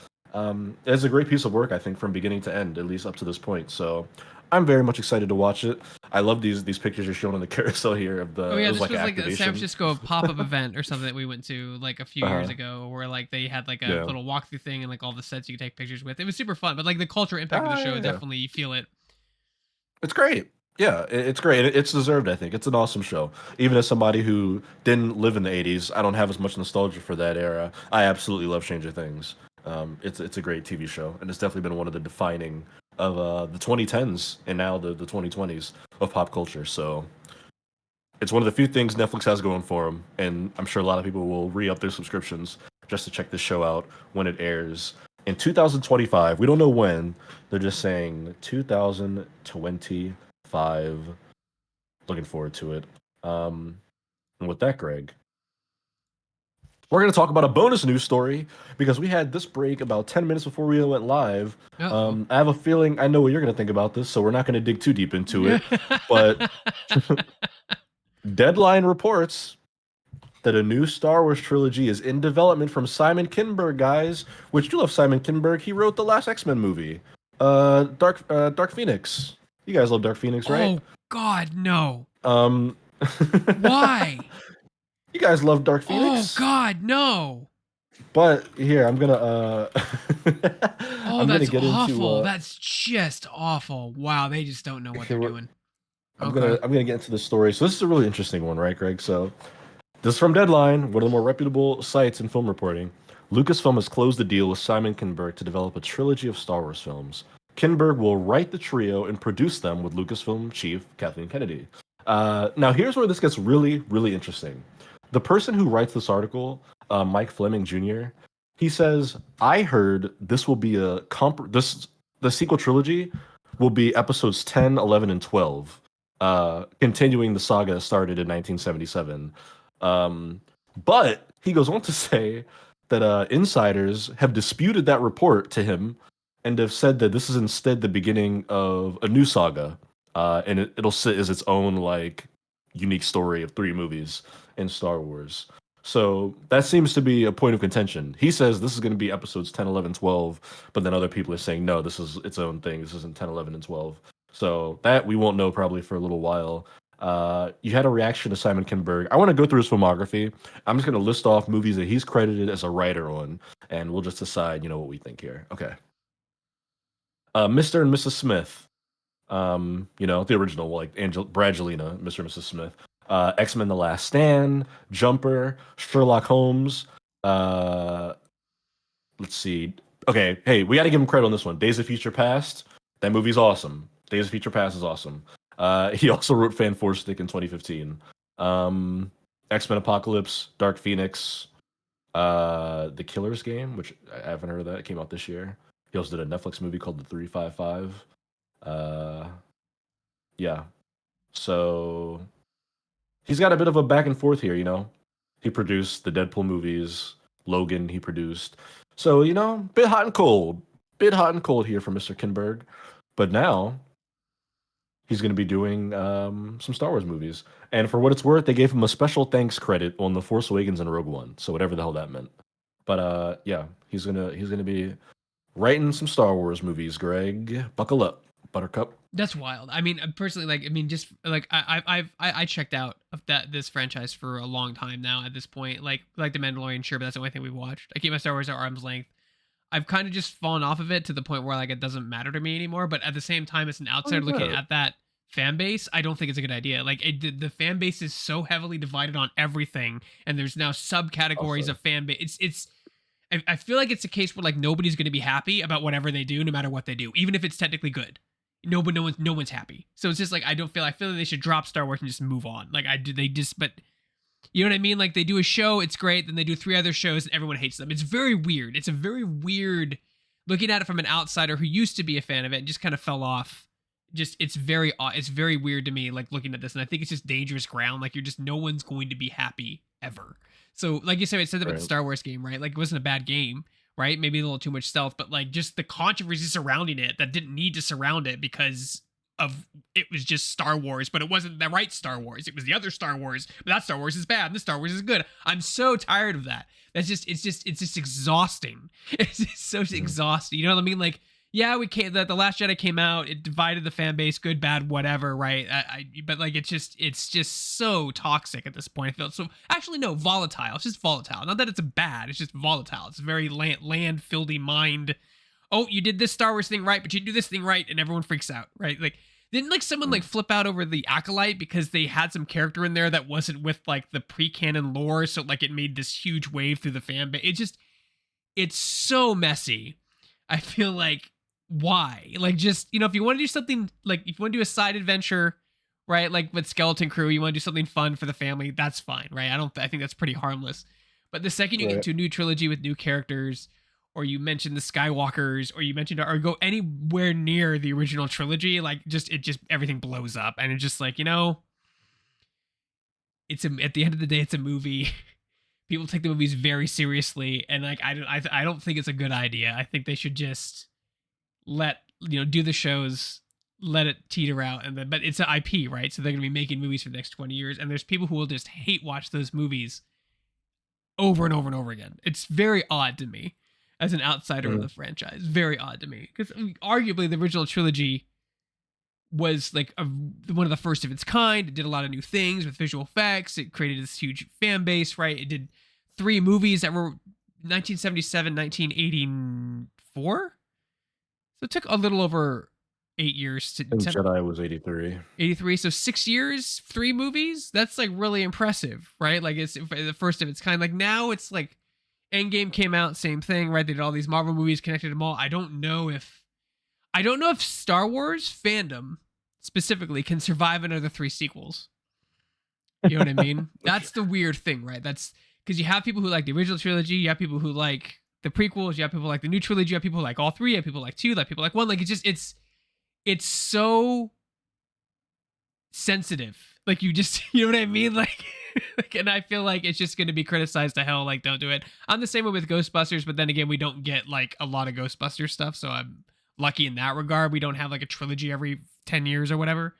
It's a great piece of work, I think, from beginning to end, at least up to this point. So I'm very much excited to watch it. I love these pictures you're showing on the carousel here of the Oh yeah, it this was was like like a San activation. Francisco pop-up event or something that we went to like a few years Uh-huh. ago, where like they had like a Yeah. little walkthrough thing and like all the sets you could take pictures with. It was super fun, but like the cultural impact of the show, Yeah. definitely you feel it. It's great. Yeah, it's great. It's deserved, I think. It's an awesome show. Even as somebody who didn't live in the 80s, I don't have as much nostalgia for that era. I absolutely love Stranger Things. It's a great TV show, and it's definitely been one of the defining of the 2010s and now the 2020s of pop culture. So it's one of the few things Netflix has going for them, and I'm sure a lot of people will re-up their subscriptions just to check this show out when it airs in 2025. We don't know when. They're just saying 2025. Looking forward to it. And with that, Greg, we're going to talk about a bonus news story because we had this break about 10 minutes before we went live. Uh-oh. I have a feeling I know what you're going to think about this, so we're not going to dig too deep into it. But Deadline reports that a new Star Wars trilogy is in development from Simon Kinberg, guys. Which you love Simon Kinberg. He wrote the last X-Men movie, Dark Phoenix. You guys love Dark Phoenix, right? Oh God, no. Um, Why? You guys love Dark Oh Phoenix? God, no. But here, I'm gonna Oh, I'm gonna that's get into awful. That's just awful. Wow, they just don't know what they're here doing. Okay. I'm gonna get into the story. So this is a really interesting one, right, Greg? So this is from Deadline, one of the more reputable sites in film reporting. Lucasfilm has closed the deal with Simon Kinberg to develop a trilogy of Star Wars films. Kinberg will write the trio and produce them with Lucasfilm chief Kathleen Kennedy. Now, here's where this gets really, really interesting. The person who writes this article, Mike Fleming Jr., he says, "I heard this will be this the sequel trilogy will be episodes 10, 11, and 12, continuing the saga started in 1977." Um, but he goes on to say that insiders have disputed that report to him and have said that this is instead the beginning of a new saga, and it'll sit as its own like unique story of three movies in Star Wars. So that seems to be a point of contention. He says this is going to be episodes 10, 11, 12, but then other people are saying no, this is its own thing. This isn't 10, 11, and 12. So that we won't know probably for a little while. You had a reaction to Simon Kinberg. I want to go through his filmography. I'm just going to list off movies that he's credited as a writer on, and we'll just decide, what we think here. Okay. Mr. and Mrs. Smith. The original, like Brangelina, Mr. and Mrs. Smith. X-Men: The Last Stand, Jumper, Sherlock Holmes. Uh, let's see. Okay, hey, we got to give him credit on this one. Days of Future Past. That movie's awesome. Days of Future Past is awesome. He also wrote Fan Four Stick in 2015. X-Men Apocalypse, Dark Phoenix, The Killer's Game, which I haven't heard of that. It came out this year. He also did a Netflix movie called The 355. Uh, yeah. So he's got a bit of a back and forth here. He produced the Deadpool movies, Logan he produced. So, bit hot and cold. Bit hot and cold here for Mr. Kinberg. But now he's going to be doing some Star Wars movies. And for what it's worth, they gave him a special thanks credit on The Force Awakens and Rogue One. So whatever the hell that meant. But yeah, he's gonna be writing some Star Wars movies, Greg. Buckle up, Buttercup. That's wild. I mean, personally, like, I mean, just like I checked out of this franchise for a long time now. At this point, like the Mandalorian, sure, but that's the only thing we've watched. I keep my Star Wars at arm's length. I've kind of just fallen off of it to the point where like it doesn't matter to me anymore. But at the same time, as an outsider looking at that fan base, I don't think it's a good idea. Like the fan base is so heavily divided on everything, and there's now subcategories of fan base. I feel like it's a case where like nobody's going to be happy about whatever they do, no matter what they do, even if it's technically good. No one's happy. So it's just like I feel like they should drop Star Wars and just move on. Like but you know what I mean? Like they do a show, it's great, then they do 3 other shows and everyone hates them. It's very weird. It's a very weird looking at it from an outsider who used to be a fan of it and just kind of fell off. Just it's very weird to me like looking at this, and I think it's just dangerous ground. Like no one's going to be happy ever. So like you said, it said about the Star Wars game, right? Like it wasn't a bad game, right? Maybe a little too much stealth, but like just the controversy surrounding it that didn't need to surround it because of it was just Star Wars, but it wasn't the right Star Wars. It was the other Star Wars, but that Star Wars is bad and this Star Wars is good. I'm so tired of that. It's just exhausting. It's just so exhausting. You know what I mean? Like, yeah, the Last Jedi came out, it divided the fan base, good, bad, whatever, right? But like it's just so toxic at this point. I feel so actually no, volatile. It's just volatile. Not that it's bad, it's just volatile. It's very land-filthy mind. Oh, you did this Star Wars thing right, but you do this thing right, and everyone freaks out, right? Like, didn't like someone like flip out over the Acolyte because they had some character in there that wasn't with like the pre-canon lore, so like it made this huge wave through the fan base. It's so messy. I feel like why? Like just, if you want to do something like if you want to do a side adventure, right? Like with Skeleton Crew, you want to do something fun for the family, that's fine, right? I think that's pretty harmless. But the second you get into a new trilogy with new characters, or you mention the Skywalkers, or you mentioned or go anywhere near the original trilogy, like everything blows up, and it's just like at the end of the day, it's a movie. People take the movies very seriously, and like I don't think it's a good idea. I think they should just let do the shows, let it teeter out, and then but it's an IP, right? So they're gonna be making movies for the next 20 years, and there's people who will just hate watch those movies over and over and over again. It's very odd to me as an outsider of the franchise. Very odd to me because arguably the original trilogy was like one of the first of its kind. It did a lot of new things with visual effects. It created this huge fan base, right? It did 3 movies that were 1977, 1984. So it took a little over 8 years to And Jedi was 83. 83. So 6 years, 3 movies. That's like really impressive, right? Like it's the first of its kind. Like now it's like Endgame came out, same thing, right? They did all these Marvel movies, connected them all. I don't know if Star Wars fandom specifically can survive another 3 sequels. You know what I mean? That's the weird thing, right? That's because you have people who like the original trilogy, you have people who like the prequels, you have people who like the new trilogy, you have people who like all 3, you have people who like 2, like people like 1. Like it's so sensitive. Like you just, you know what I mean? Like, and I feel like it's just going to be criticized to hell. Like, don't do it. I'm the same way with Ghostbusters, but then again, we don't get like a lot of Ghostbusters stuff. So I'm lucky in that regard. We don't have like a trilogy every 10 years or whatever.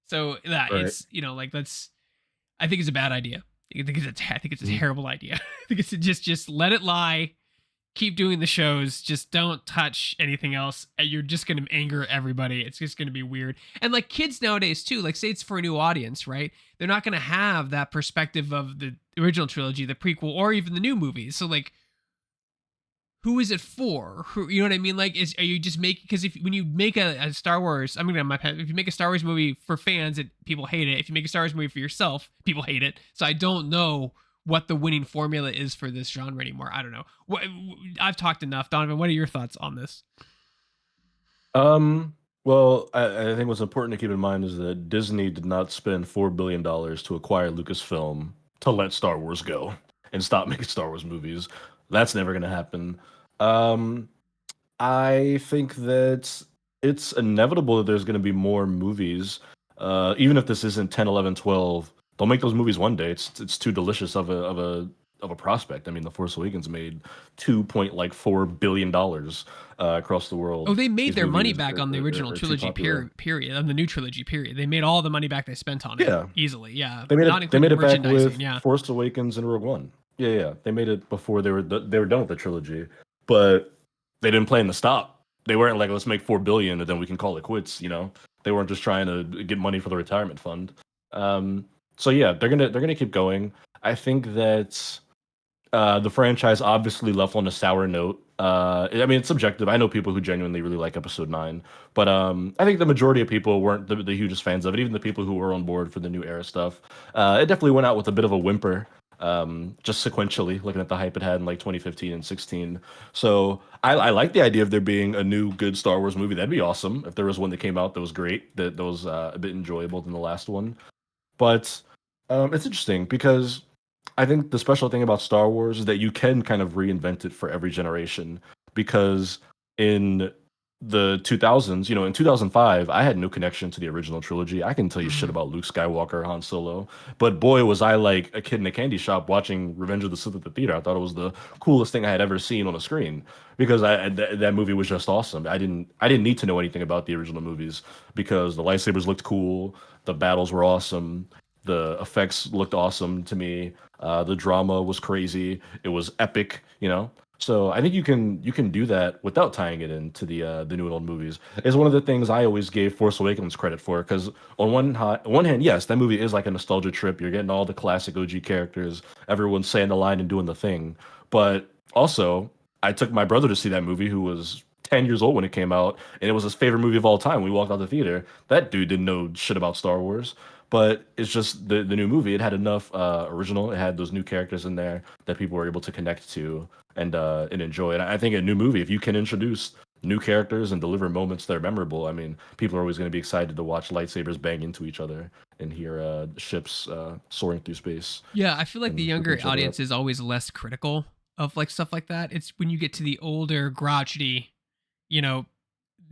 So that Right. it's, like I think it's a bad idea. I think it's a terrible idea. I think it's just let it lie. Keep doing the shows. Just don't touch anything else. You're just going to anger everybody. It's just going to be weird. And like kids nowadays too, like say it's for a new audience, right? They're not going to have that perspective of the original trilogy, the prequel, or even the new movies. So like, who is it for? Who, you know what I mean? Like, are you just making, because when you make a Star Wars, I'm gonna if you make a Star Wars movie for fans, people hate it. If you make a Star Wars movie for yourself, people hate it. So I don't know what the winning formula is for this genre anymore. I don't know. I've talked enough. Donovan, what are your thoughts on this? Well, I think what's important to keep in mind is that Disney did not spend $4 billion to acquire Lucasfilm to let Star Wars go and stop making Star Wars movies. That's never going to happen. Um, I think that it's inevitable that there's going to be more movies. Even if this isn't 10, 11, 12, they'll make those movies one day. It's too delicious of a prospect. I mean, The Force Awakens made $2.4 billion across the Oh, world. they made These their money movies back on the original are too trilogy popular. period, on the new trilogy period. They made all the money back they spent on it Yeah, easily. Yeah, they made not it. They made including it back merchandising. with Yeah. Force Awakens and Rogue One. Yeah, yeah. They made it before they were done with the trilogy, but they didn't plan to stop. They weren't like, let's make 4 billion and then we can call it quits. They weren't just trying to get money for the retirement fund. Um, so yeah, they're gonna keep going. I think that the franchise obviously left on a sour note. I mean, it's subjective. I know people who genuinely really like Episode 9, but I think the majority of people weren't the hugest fans of it. Even the people who were on board for the new era stuff, it definitely went out with a bit of a whimper. Just sequentially, looking at the hype it had in like 2015 and 16. So I like the idea of there being a new good Star Wars movie. That'd be awesome if there was one that came out that was great, that was a bit enjoyable than the last one. But it's interesting because I think the special thing about Star Wars is that you can kind of reinvent it for every generation. Because in the 2000s, in 2005, I had no connection to the original trilogy. I can tell you shit Mhm. about Luke Skywalker, Han Solo, but boy, was I like a kid in a candy shop watching Revenge of the Sith at the theater. I thought it was the coolest thing I had ever seen on a screen because that movie was just awesome. I didn't need to know anything about the original movies because the lightsabers looked cool, the battles were awesome, the effects looked awesome to me. The drama was crazy. It was epic, So I think you can do that without tying it into the new and old movies. It's one of the things I always gave Force Awakens credit for because on one hand, yes, that movie is like a nostalgia trip. You're getting all the classic OG characters, everyone's saying the line and doing the thing. But also, I took my brother to see that movie, who was 10 years old when it came out, and it was his favorite movie of all time. We walked out the theater. That dude didn't know shit about Star Wars, but it's just the new movie. It had enough original. It had those new characters in there that people were able to connect to and enjoy. And I think a new movie, if you can introduce new characters and deliver moments that are memorable, I mean, people are always going to be excited to watch lightsabers bang into each other and hear ships soaring through space Yeah, I feel like the and picking younger each other up. audience is always less critical of like stuff like that. It's when you get to the older, grouchy, you know,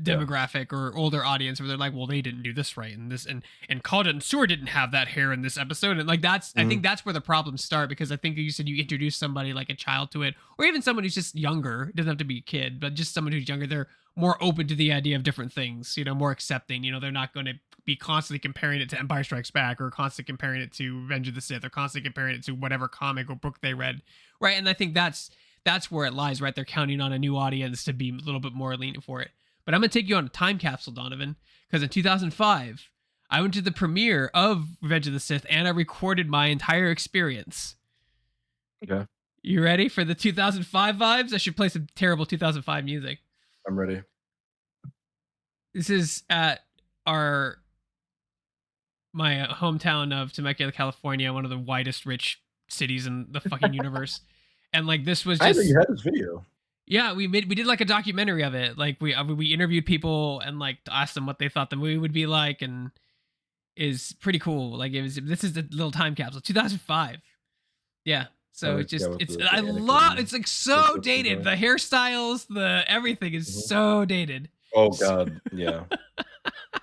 Yeah. demographic or older audience where they're like, well, they didn't do this right, and this and Claudia and Stewart didn't have that hair in this episode, and like I Hmm. think that's where the problems start because I think you said you introduce somebody like a child to it, or even someone who's just younger. It doesn't have to be a kid, but just someone who's younger. They're more open to the idea of different things, more accepting. They're not going to be constantly comparing it to Empire Strikes Back or constantly comparing it to Revenge of the Sith or constantly comparing it to whatever comic or book they read, right? And I think that's where it lies, right? They're counting on a new audience to be a little bit more lenient for it. But I'm gonna take you on a time capsule, Donovan, because in 2005, I went to the premiere of Revenge of the Sith and I recorded my entire experience. Okay, You ready for the 2005 vibes? I should play some terrible 2005 music. I'm ready. This is at our my hometown of Temecula, California, one of the widest rich cities in the fucking universe. And like this was I know you just had this video. yeah, we did like a documentary of it. Like we interviewed people and like asked them what they thought the movie would be like, and is pretty cool. Like it was, this is a little time capsule, 2005. Yeah. So Oh, it's yeah, just with it's the I love Anakin it's like so dated. The hairstyles, the everything is Mhm. so dated. Oh God, yeah.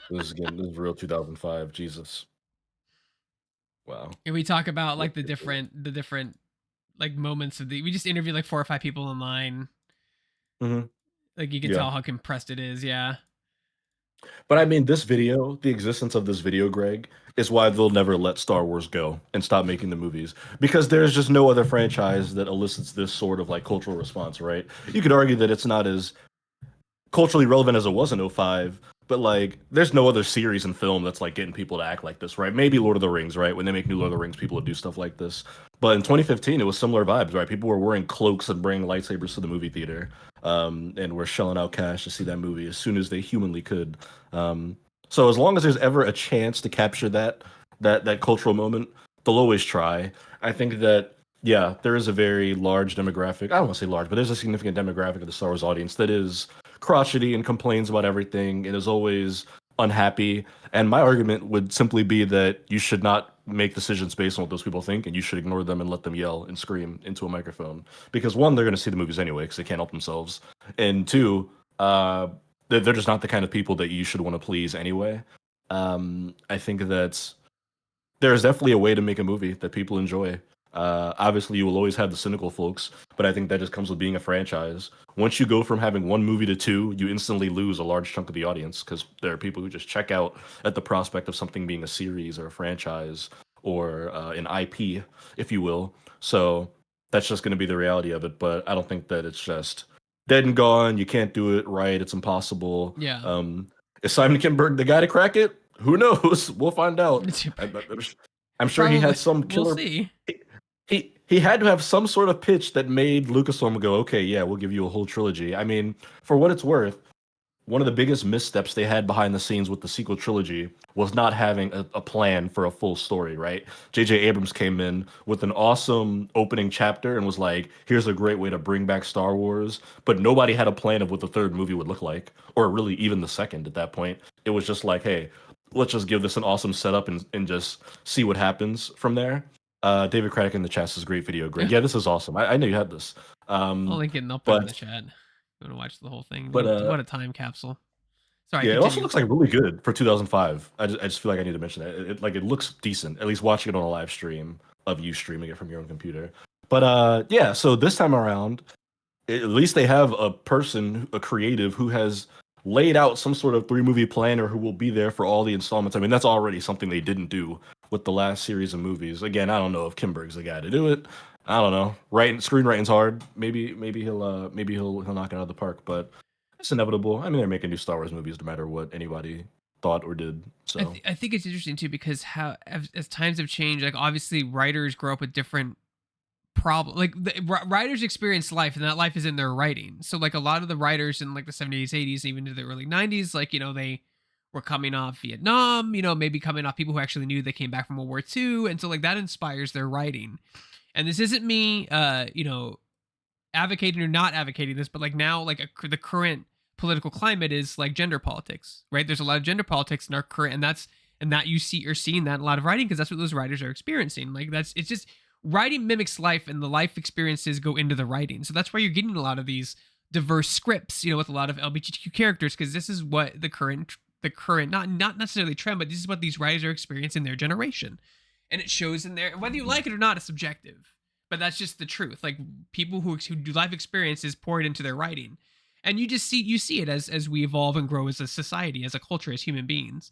This is real 2005. Jesus. Wow. And we talk about Look like the at that. different like moments of the we just interviewed like 4 or 5 people online. Mhm. Like you can Yeah. tell how compressed it is, yeah. But I mean, this video, the existence of this video, Greg, is why they'll never let Star Wars go and stop making the movies because there's just no other franchise that elicits this sort of like cultural response, right? You could argue that it's not as culturally relevant as it was in '05, but like there's no other series and film that's like getting people to act like this, right? Maybe Lord of the Rings, right? When they make new Lord of the Rings, people would do stuff like this. But in 2015, it was similar vibes, right? People were wearing cloaks and bringing lightsabers to the movie theater, and were shelling out cash to see that movie as soon as they humanly could. Um, so as long as there's ever a chance to capture that cultural moment, they'll always try. I think that yeah, there is a very large demographic. I don't want to say large, but there's a significant demographic of the Star Wars audience that is crotchety and complains about everything and is always unhappy. And my argument would simply be that you should not make decisions based on what those people think, and you should ignore them and let them yell and scream into a microphone. Because one, they're going to see the movies anyway because they can't help themselves, and two, they're just not the kind of people that you should want to please anyway. I think that there's definitely a way to make a movie that people enjoy. Obviously, you will always have the cynical folks, but I think that just comes with being a franchise. Once you go from having one movie to two, you instantly lose a large chunk of the audience because there are people who just check out at the prospect of something being a series or a franchise or an IP, if you will. So that's just going to be the reality of it. But I don't think that it's just dead and gone. You can't do it right. It's impossible. Yeah. Is Simon Kinberg the guy to crack it? Who knows? We'll find out. I'm sure he Probably had some we'll killer. see. He had to have some sort of pitch that made Lucasfilm go, okay, yeah, we'll give you a whole trilogy. I mean, for what it's worth, one of the biggest missteps they had behind the scenes with the sequel trilogy was not having a plan for a full story, right? J.J. Abrams came in with an awesome opening chapter and was like, here's a great way to bring back Star Wars. But nobody had a plan of what the third movie would look like, or really even the second at that point. It was just like, hey, let's just give this an awesome setup and just see what happens from there. David Craddock in the chat says great video, Greg. Yeah. Yeah, this is awesome. I know you had this. I'll Um, link it and I'll put it in the but chat. I'm gonna watch the whole thing. but What a time capsule. Sorry, Yeah, it also continue. looks like really good for 2005. I just feel like I need to mention that. It looks decent, at least watching it on a live stream of you streaming it from your own computer. But yeah, so this time around, at least they have a person, a creative, who has laid out some sort of three-movie plan or who will be there for all the installments. I mean, that's already something they didn't do with the last series of movies. Again, I don't know if Kimberg's the guy to do it. I don't know. Writing, screenwriting's hard. Maybe he'll knock it out of the park, but it's inevitable. I mean, they're making new Star Wars movies no matter what anybody thought or did. So I think it's interesting too because how as times have changed, like obviously writers grow up with different problem like writers experience life and that life is in their writing, so like a lot of the writers in like the 70s 80s even to the early 90s, like they were coming off Vietnam, maybe coming off people who actually knew they came back from World War II, and so like that inspires their writing. And this isn't me advocating or not advocating this, but like now like the current political climate is like gender politics, right? There's a lot of gender politics in our current, and that you're seeing that in a lot of writing because that's what those writers are experiencing. Like it's just writing mimics life, and the life experiences go into the writing. So that's why you're getting a lot of these diverse scripts, with a lot of LGBTQ characters, because this is what the current not necessarily trend, but this is what these writers are experiencing in their generation, and it shows in there. Whether you like it or not is subjective, but that's just the truth. Like people who do life experiences pour it into their writing, and you see it as we evolve and grow as a society, as a culture, as human beings.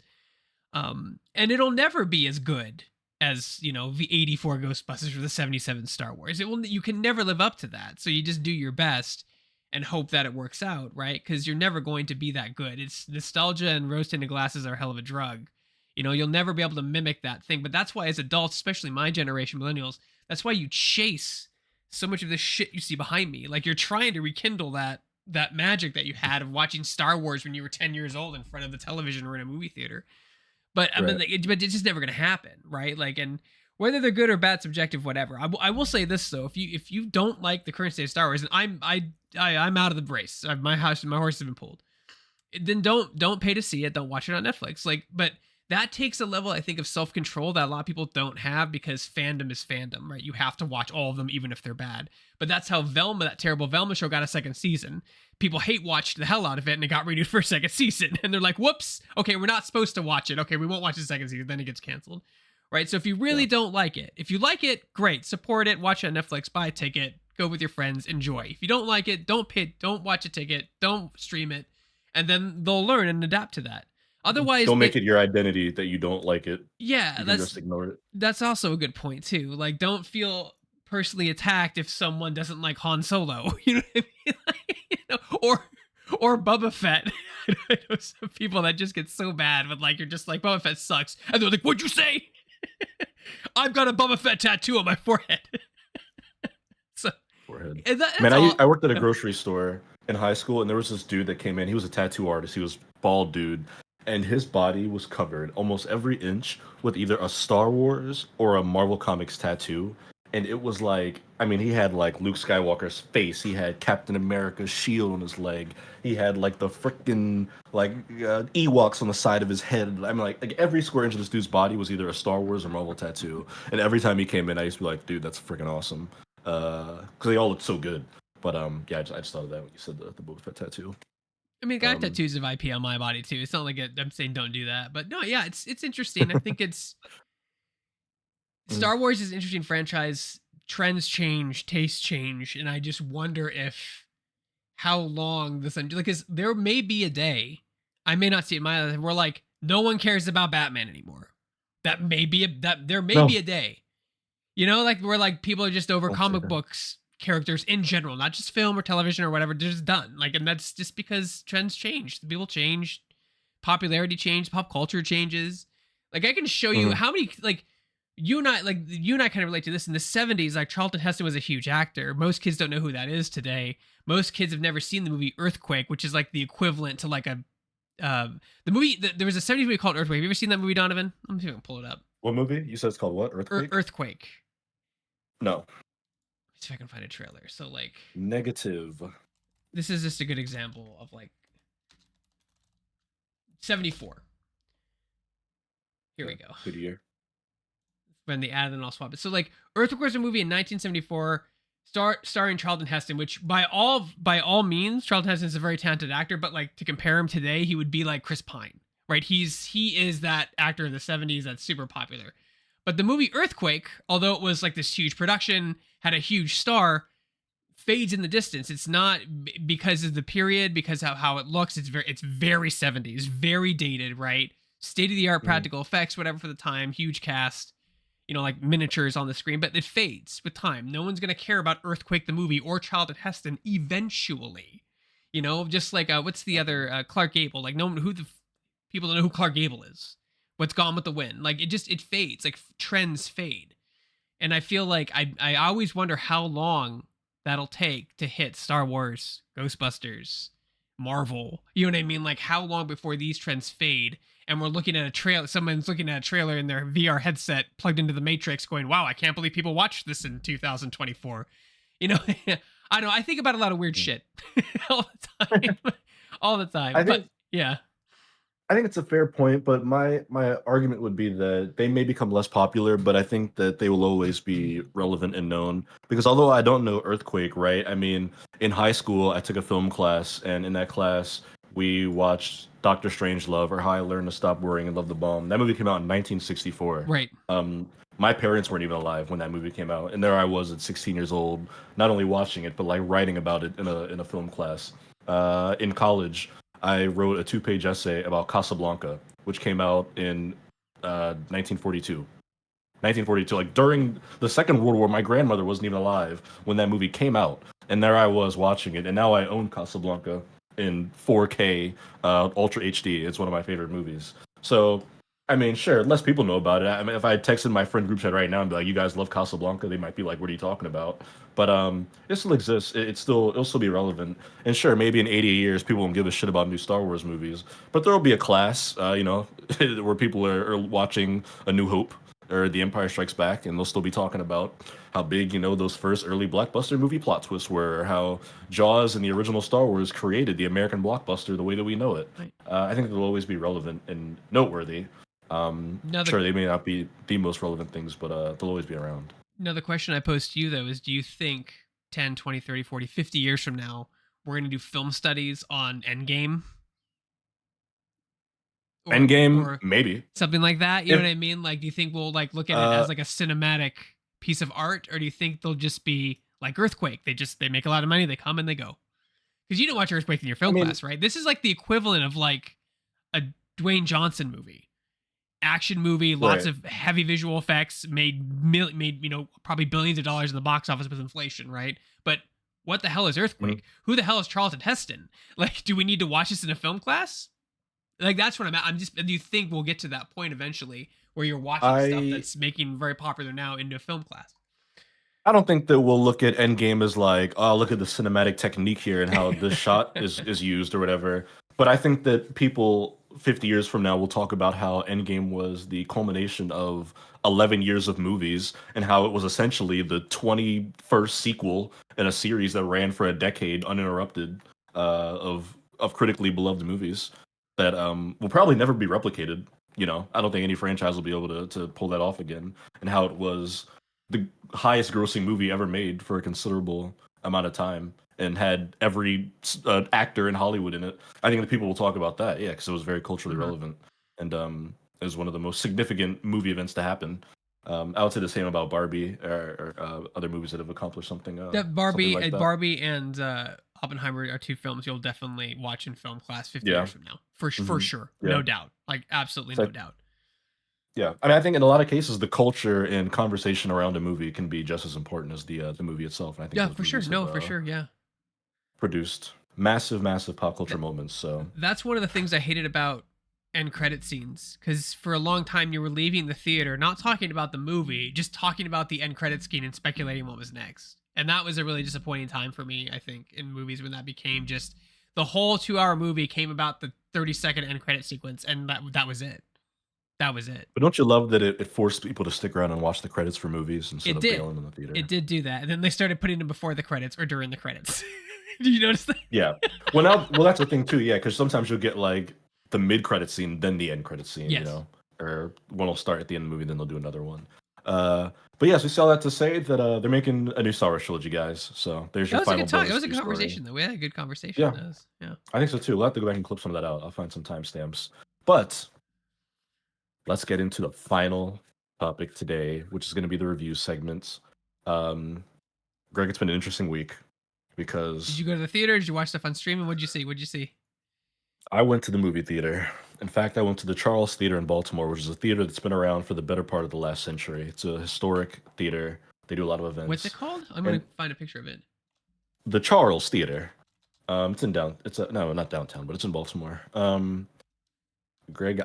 And it'll never be as good as the 84 Ghostbusters or the 77 Star Wars. You can never live up to that, so you just do your best, and hope that it works out, right? Because you're never going to be that good. It's nostalgia, and rose tinted glasses are a hell of a drug. You'll never be able to mimic that thing. But that's why, as adults, especially my generation, millennials, that's why you chase so much of this shit you see behind me. Like, you're trying to rekindle that magic that you had of watching Star Wars when you were 10 years old in front of the television or in a movie theater. But I mean, Right. but it's just never going to happen, right? Like, and whether they're good or bad, subjective, whatever. I will say this though: if you don't like the current state of Star Wars, and I'm out of the race, my horse has been pulled, then don't pay to see it. Don't watch it on Netflix. Like, but that takes a level, I think, of self control that a lot of people don't have, because fandom is fandom, right? You have to watch all of them, even if they're bad. But that's how Velma, that terrible Velma show, got a second season. People hate watched the hell out of it, and it got renewed for a second season. And they're like, "Whoops! Okay, we're not supposed to watch it. Okay, we won't watch the second season." Then it gets canceled, right? So if you really Yeah. don't like it, if you like it, great, support it, watch it on Netflix, buy a ticket, go with your friends, enjoy. If you don't like it, don't watch a ticket, don't stream it, and then they'll learn and adapt to that. Otherwise, Don't make it your identity that you don't like it. yeah, You can just ignore it. that's also a good point too. Like, don't feel personally attacked if someone doesn't like Han Solo. You know what I mean? Like, or Boba Fett. I know some people that just get so bad, but like, you're just like, Boba Fett sucks, and they're like, "What'd you say?" I've got a Boba Fett tattoo on my forehead. So, Forehead. that's Man, all. I worked at a grocery store in high school, and there was this dude that came in. He was a tattoo artist. He was bald dude, and his body was covered almost every inch with either a Star Wars or a Marvel Comics tattoo. And it was like, I mean, he had like Luke Skywalker's face. He had Captain America's shield on his leg. He had like the freaking like Ewoks on the side of his head. I mean, like every square inch of this dude's body was either a Star Wars or Marvel tattoo. And every time he came in, I used to be like, dude, that's freaking awesome. Because they all looked so good. But yeah, I just thought of that when you said the Boba Fett tattoo. I mean, I got Um, tattoos of IP on my body too. It's not like I'm saying don't do that, but no, yeah, it's interesting. I think it's mm, Star Wars is an interesting franchise. Trends change, tastes change, and I just wonder if how long this, because there may be a day, I may not see it in my life, where like no one cares about Batman anymore. That may be that there may be no, a day, like where like people are just over don't say comic that. books characters in general, not just film or television or whatever. They're just done. Like, and that's just because trends change, people change, popularity change, pop culture changes. Like, I can show you Mhm. how many you and I kind of relate to this. In the 70s, like, Charlton Heston was a huge actor. Most kids don't know who that is today. Most kids have never seen the movie Earthquake, which is like the equivalent to like a the movie. There was a 70s movie called Earthquake. Have you ever seen that movie, Donovan? Let me see if I can pull it up. What movie? You said it's called what? Earthquake? Earthquake. No. Let's see if I can find a trailer. So like, Negative. this is just a good example of like 74. Here Yeah, we go. good year. When the ad, and I'll swap it. So like, Earthquake was a movie in 1974, starring Charlton Heston, which by all means, Charlton Heston is a very talented actor. But like, to compare him today, he would be like Chris Pine, right? He is that actor of the 70s that's super popular. But the movie Earthquake, although it was like this huge production, had a huge star, fades in the distance. It's not because of the period, because of how it looks. It's very 70s, very dated, right? State of the art Mhm. practical effects, whatever for the time, huge cast, like miniatures on the screen, but it fades with time. No one's gonna care about Earthquake the movie or Charlton Heston eventually. Just like what's the other Clark Gable? Like, no one people don't know who Clark Gable is. What's Gone with the Wind? Like, it fades. Like, trends fade. And I feel like I always wonder how long that'll take to hit Star Wars, Ghostbusters, Marvel. You know what I mean? Like, how long before these trends fade and we're looking at a trailer, someone's looking at a trailer in their VR headset plugged into the Matrix going, "Wow, I can't believe people watched this in 2024." You know, I know, I think about a lot of weird Mm. shit all the time. All the time. I But think yeah. I think it's a fair point, but my argument would be that they may become less popular, but I think that they will always be relevant and known. Because although I don't know Earthquake, right? I mean, in high school, I took a film class, and in that class, we watched Doctor Strangelove, or How I Learned to Stop Worrying and Love the Bomb. That movie came out in 1964. Right. My parents weren't even alive when that movie came out, and there I was at 16 years old, not only watching it but like writing about it in a film class. In college, I wrote a two-page essay about Casablanca, which came out in 1942. 1942, like during the Second World War. My grandmother wasn't even alive when that movie came out. and there I was watching it, and now I own Casablanca in 4K, Ultra HD. It's one of my favorite movies. So, I mean, sure, less people know about it. I mean, if I texted my friend group chat right now and be like, "You guys love Casablanca," they might be like, "What are you talking about?" But it still exists. It'll still be relevant. And sure, maybe in 80 years, people won't give a shit about new Star Wars movies, but there will be a class, where people are watching A New Hope or The Empire Strikes Back, and they'll still be talking about how big, those first early blockbuster movie plot twists were, or how Jaws and the original Star Wars created the American blockbuster the way that we know it. Right. I think they'll always be relevant and noteworthy. Sure, they may not be the most relevant things, but they'll always be around. Now, the question I pose to you, though, is do you think 10, 20, 30, 40, 50 years from now, we're going to do film studies on Endgame? Endgame, or maybe. something like that? You know what I mean? Like, do you think we'll like look at it as like a cinematic piece of art, or do you think they'll just be like Earthquake? They make a lot of money, they come and they go. Because you don't watch Earthquake in your film class, right? This is like the equivalent of like a Dwayne Johnson movie. Action movie, lots of heavy visual effects, made probably billions of dollars in the box office with inflation, right? But what the hell is Earthquake? Who the hell is Charlton Heston? Like, do we need to watch this in a film class? Like, that's what I'm at. Do you think we'll get to that point eventually where you're watching stuff that's making very popular now into a film class? I don't think that we'll look at Endgame as like, oh, look at the cinematic technique here and how this shot is used or whatever. But I think that people 50 years from now will talk about how Endgame was the culmination of 11 years of movies and how it was essentially the 21st sequel in a series that ran for a decade uninterrupted, of critically beloved movies that will probably never be replicated. I don't think any franchise will be able to pull that off again. And how it was the highest grossing movie ever made for a considerable amount of time and had every actor in Hollywood in it. I think the people will talk about that, yeah, because it was very culturally relevant, and it was one of the most significant movie events to happen. I would say the same about Barbie or other movies that have accomplished something. That Barbie, something like that. Barbie and Oppenheimer are two films you'll definitely watch in film class 50 years from now, for sure, no doubt, like absolutely no doubt. Yeah, I mean, I think in a lot of cases, the culture and conversation around a movie can be just as important as the movie itself. And I think yeah, for sure, for sure, yeah. Produced massive pop culture moments. So that's one of the things I hated about end credit scenes, because for a long time you were leaving the theater not talking about the movie, just talking about the end credit scene and speculating what was next. And that was a really disappointing time for me, I think, in movies, when that became just the whole 2-hour movie came about the 30-second end credit sequence, and that was it. That was it. But don't you love that it forced people to stick around and watch the credits for movies instead of bailing in the theater? It did do that. And then they started putting them before the credits or during the credits. Did you notice that? Yeah. Well, that's the thing too. Yeah, because sometimes you'll get like the mid-credit scene, then the end credit scene. Yes. Or one will start at the end of the movie, then they'll do another one. But yes, we saw that to say that they're making a new Star Wars trilogy, guys. So there's your final. It was a good conversation, though. We had a good conversation. Yeah, I think so too. We'll have to go back and clip some of that out. I'll find some timestamps. But let's get into the final topic today, which is going to be the review segments. Greg, it's been an interesting week because... Did you go to the theater? Did you watch stuff on streaming? What'd you see? I went to the movie theater. In fact, I went to the Charles Theater in Baltimore, which is a theater that's been around for the better part of the last century. It's a historic theater. They do a lot of events. What's it called? I'm going to find a picture of it. The Charles Theater. It's not downtown, but it's in Baltimore. Greg,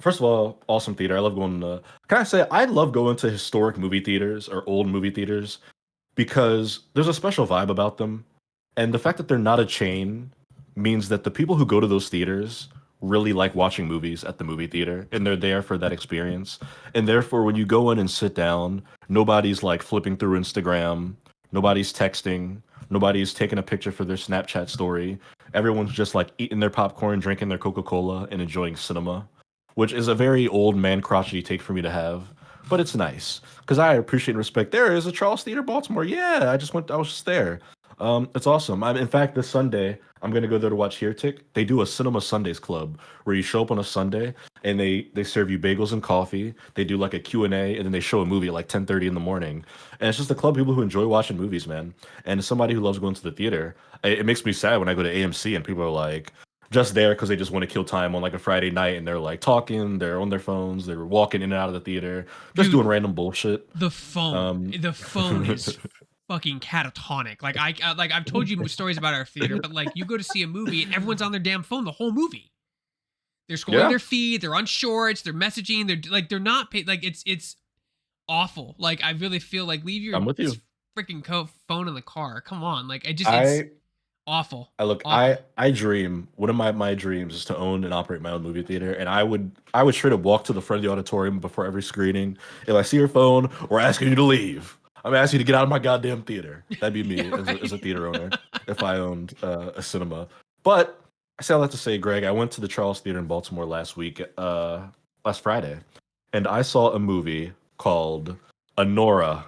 first of all, awesome theater. I love going to... Can I say, I love going to historic movie theaters or old movie theaters because there's a special vibe about them. And the fact that they're not a chain means that the people who go to those theaters really like watching movies at the movie theater, and they're there for that experience. And therefore, when you go in and sit down, nobody's like flipping through Instagram, nobody's texting, nobody's taking a picture for their Snapchat story. Everyone's just like eating their popcorn, drinking their Coca-Cola, and enjoying cinema, which is a very old man crotchety take for me to have. But it's nice because I appreciate and respect. There is a Charles Theater, Baltimore. Yeah, I was just there. It's awesome. In fact, this Sunday, I'm going to go there to watch Heretic. They do a Cinema Sundays Club where you show up on a Sunday and they serve you bagels and coffee. They do like a Q&A, and then they show a movie at like 10:30 in the morning. And it's just a club of people who enjoy watching movies, man. And as somebody who loves going to the theater, it makes me sad when I go to AMC and people are like just there because they just want to kill time on like a Friday night, and they're like talking, they're on their phones, they're walking in and out of the theater, just doing random bullshit. The phone is fucking catatonic. Like like I've told you stories about our theater, but like you go to see a movie and everyone's on their damn phone the whole movie. They're scrolling Yeah, their feed, they're on shorts, they're messaging, they're not paid. Like it's awful. Like I really feel like leave your I'm with you. freaking phone in the car. Come on, like it's I awful, I look, awful. I dream. One of my dreams is to own and operate my own movie theater, and I would straight up walk to the front of the auditorium before every screening. If I see your phone, we're asking you to leave. I'm asking you to get out of my goddamn theater. That'd be me Yeah, as a right. theater owner if I owned a cinema. But I say all that to say, Greg, I went to the Charles Theater in Baltimore last week, last Friday, and I saw a movie called Honora.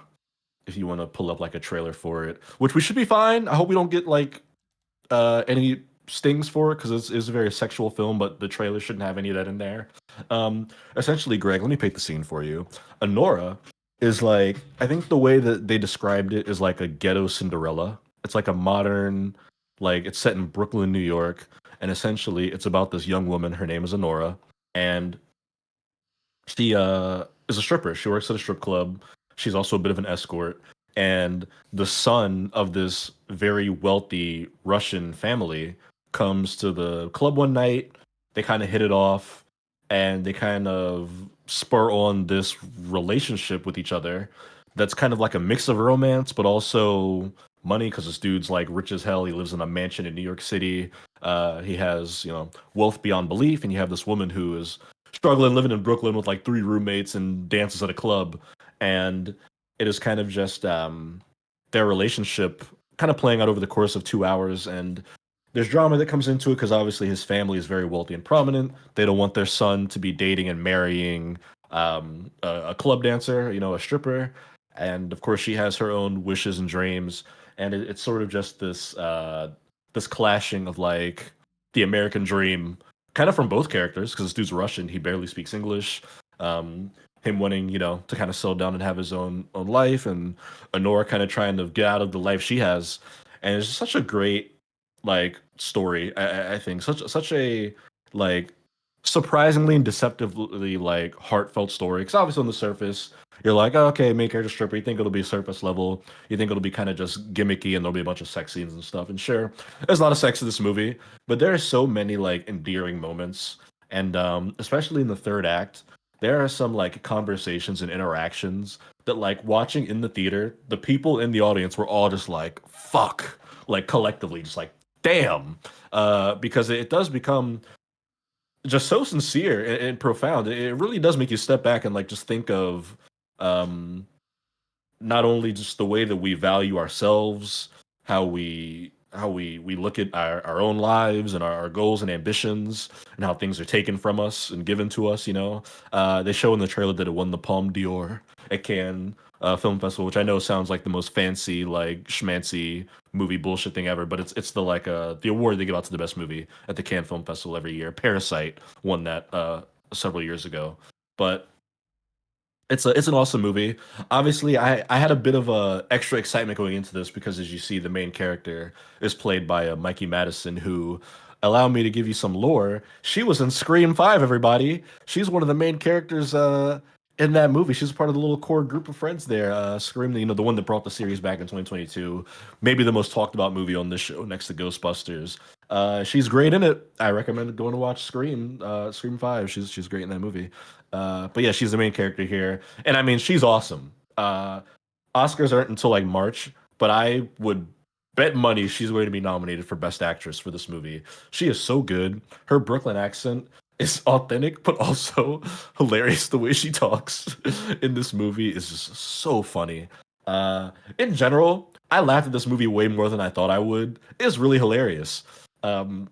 If you want to pull up like a trailer for it, which we should be fine. I hope we don't get like any stings for it because it's a very sexual film, but the trailer shouldn't have any of that in there. Essentially, Greg, let me paint the scene for you. Honora is like, I think the way that they described it is like a ghetto Cinderella. It's like a modern, like it's set in Brooklyn, New York, and essentially it's about this young woman. Her name is Honora, and she is a stripper. She works at a strip club. She's also a bit of an escort. And the son of this very wealthy Russian family comes to the club one night. They kind of hit it off and they kind of spur on this relationship with each other that's kind of like a mix of romance but also money because this dude's like rich as hell. He lives in a mansion in New York City. He has, wealth beyond belief, and you have this woman who is struggling living in Brooklyn with like three roommates and dances at a club. And it is kind of just their relationship kind of playing out over the course of 2 hours. And there's drama that comes into it because obviously his family is very wealthy and prominent. They don't want their son to be dating and marrying a club dancer, a stripper. And of course, she has her own wishes and dreams. And it's sort of just this clashing of like the American dream kind of from both characters because this dude's Russian. He barely speaks English. Um, him wanting, to kind of settle down and have his own life, and Honora kind of trying to get out of the life she has. And it's just such a great like story. I think such a like surprisingly and deceptively like heartfelt story. Because obviously on the surface, you're like, oh, okay, main character stripper. You think it'll be surface level. You think it'll be kind of just gimmicky, and there'll be a bunch of sex scenes and stuff. And sure, there's a lot of sex in this movie, but there are so many like endearing moments, and especially in the third act, there are some like conversations and interactions that like watching in the theater, the people in the audience were all just like, fuck, like collectively, just like, damn, because it does become just so sincere and profound. It really does make you step back and like just think of um not only just the way that we value ourselves, how we look at our own lives and our goals and ambitions and how things are taken from us and given to us. They show in the trailer that it won the Palme d'Or at Cannes Film Festival, which I know sounds like the most fancy, like schmancy movie bullshit thing ever, but it's the like the award they give out to the best movie at the Cannes Film Festival every year. Parasite won that several years ago. But it's an awesome movie. Obviously, I had a bit of extra excitement going into this because, as you see, the main character is played by Mikey Madison, who, allow me to give you some lore. She was in Scream 5, everybody. She's one of the main characters in that movie. She's part of the little core group of friends there. Scream, the one that brought the series back in 2022. Maybe the most talked about movie on this show next to Ghostbusters. She's great in it. I recommend going to watch Scream 5. She's great in that movie. But yeah, she's the main character here, and I mean, she's awesome. Oscars aren't until like March, but I would bet money she's going to be nominated for Best Actress for this movie. She is so good. Her Brooklyn accent is authentic, but also hilarious. The way she talks in this movie is just so funny. In general, I laughed at this movie way more than I thought I would. It's really hilarious.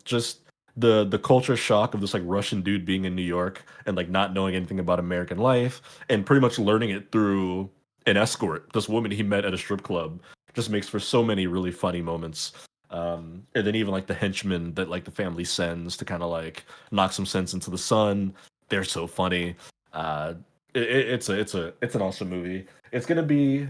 Just the culture shock of this like Russian dude being in New York and like not knowing anything about American life and pretty much learning it through an escort, this woman he met at a strip club, just makes for so many really funny moments. And then even like the henchmen that like the family sends to kind of like knock some sense into the son, they're so funny. Uh, it's an awesome movie. It's gonna be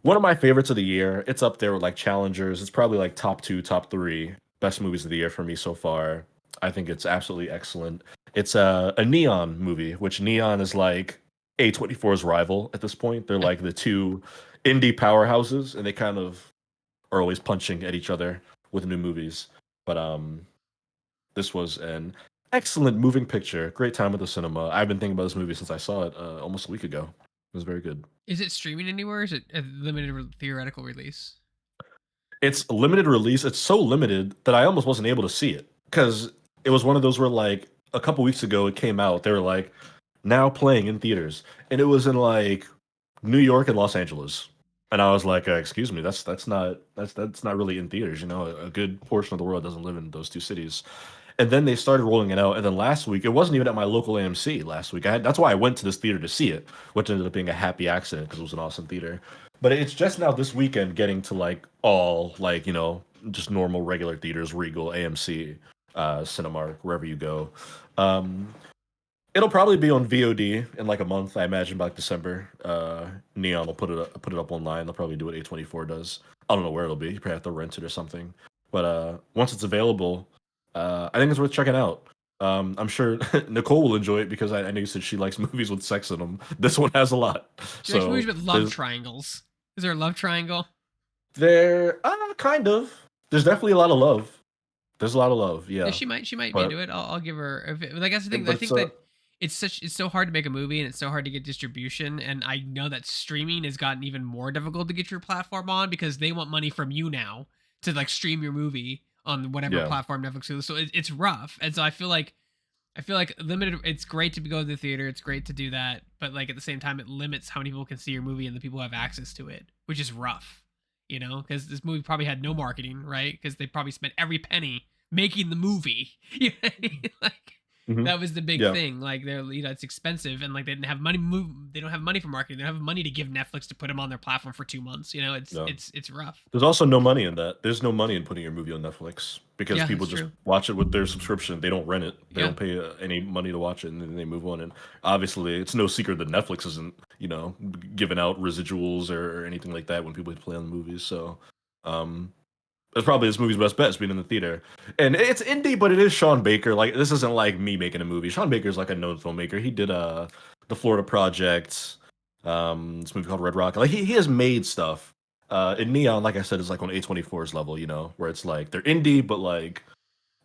one of my favorites of the year. It's up there with like challengers. It's probably like top two, top three best movies of the year for me so far. I think it's absolutely excellent. It's a neon movie, which neon is like A24's rival at this point. They're like the two indie powerhouses, and they kind of are always punching at each other with new movies. But this was an excellent moving picture. Great time at the cinema. I've been thinking about this movie since I saw it almost a week ago. It was very good. Is it streaming anywhere? Or is it a limited theoretical release? It's limited release. It's so limited that I almost wasn't able to see it because it was one of those where like a couple weeks ago it came out. They were like now playing in theaters, and it was in like New York and Los Angeles. And I was like, excuse me, that's not really in theaters. You know, a good portion of the world doesn't live in those two cities. And then they started rolling it out. And then last week, it wasn't even at my local AMC last week. That's why I went to this theater to see it, which ended up being a happy accident because it was an awesome theater. But it's just now this weekend getting to like all like, you know, just normal regular theaters, Regal, AMC, Cinemark, wherever you go. Um, It'll probably be on VOD in like a month, I imagine by like December. Neon will put it up online. They'll probably do what A24 does. I don't know where it'll be. You probably have to rent it or something. But once it's available, I think it's worth checking out. I'm sure Nicole will enjoy it because I know you said she likes movies with sex in them. This one has a lot. She likes So movies with love triangles. Is there a love triangle? there, kind of. There's definitely a lot of love. There's a lot of love, yeah. Yeah, she might be But into it. I'll give her. Like that's the thing. but I think that it's so hard to make a movie and it's so hard to get distribution. And I know that streaming has gotten even more difficult to get your platform on because they want money from you now to like stream your movie on whatever yeah. platform Netflix is. So it's rough. And so I feel like limited. It's great to go to the theater. It's great to do that, but like at the same time, it limits how many people can see your movie and the people who have access to it, which is rough. You know, because this movie probably had no marketing, right? Because they probably spent every penny making the movie. You know what I mean? Like Mhm. that was the big Yeah. thing. Like they're, it's expensive, and like they didn't have money. They don't have money for marketing. They don't have money to give Netflix to put them on their platform for 2 months. You know, it's No. it's rough. There's also no money in that. There's no money in putting your movie on Netflix because Yeah, people that's just true. watch it with their subscription. They don't rent it. They Yeah. don't pay any money to watch it, and then they move on. And obviously, it's no secret that Netflix isn't, you know, giving out residuals or anything like that when people play on the movies. So, um, that's probably this movie's best bet is being in the theater. And it's indie, but it is Sean Baker. Like this isn't like me making a movie. Sean Baker's like a known filmmaker. He did the Florida Project, this movie called Red Rock. Like he has made stuff. In Neon, like I said, is like on A24's level, you know, where it's like they're indie, but like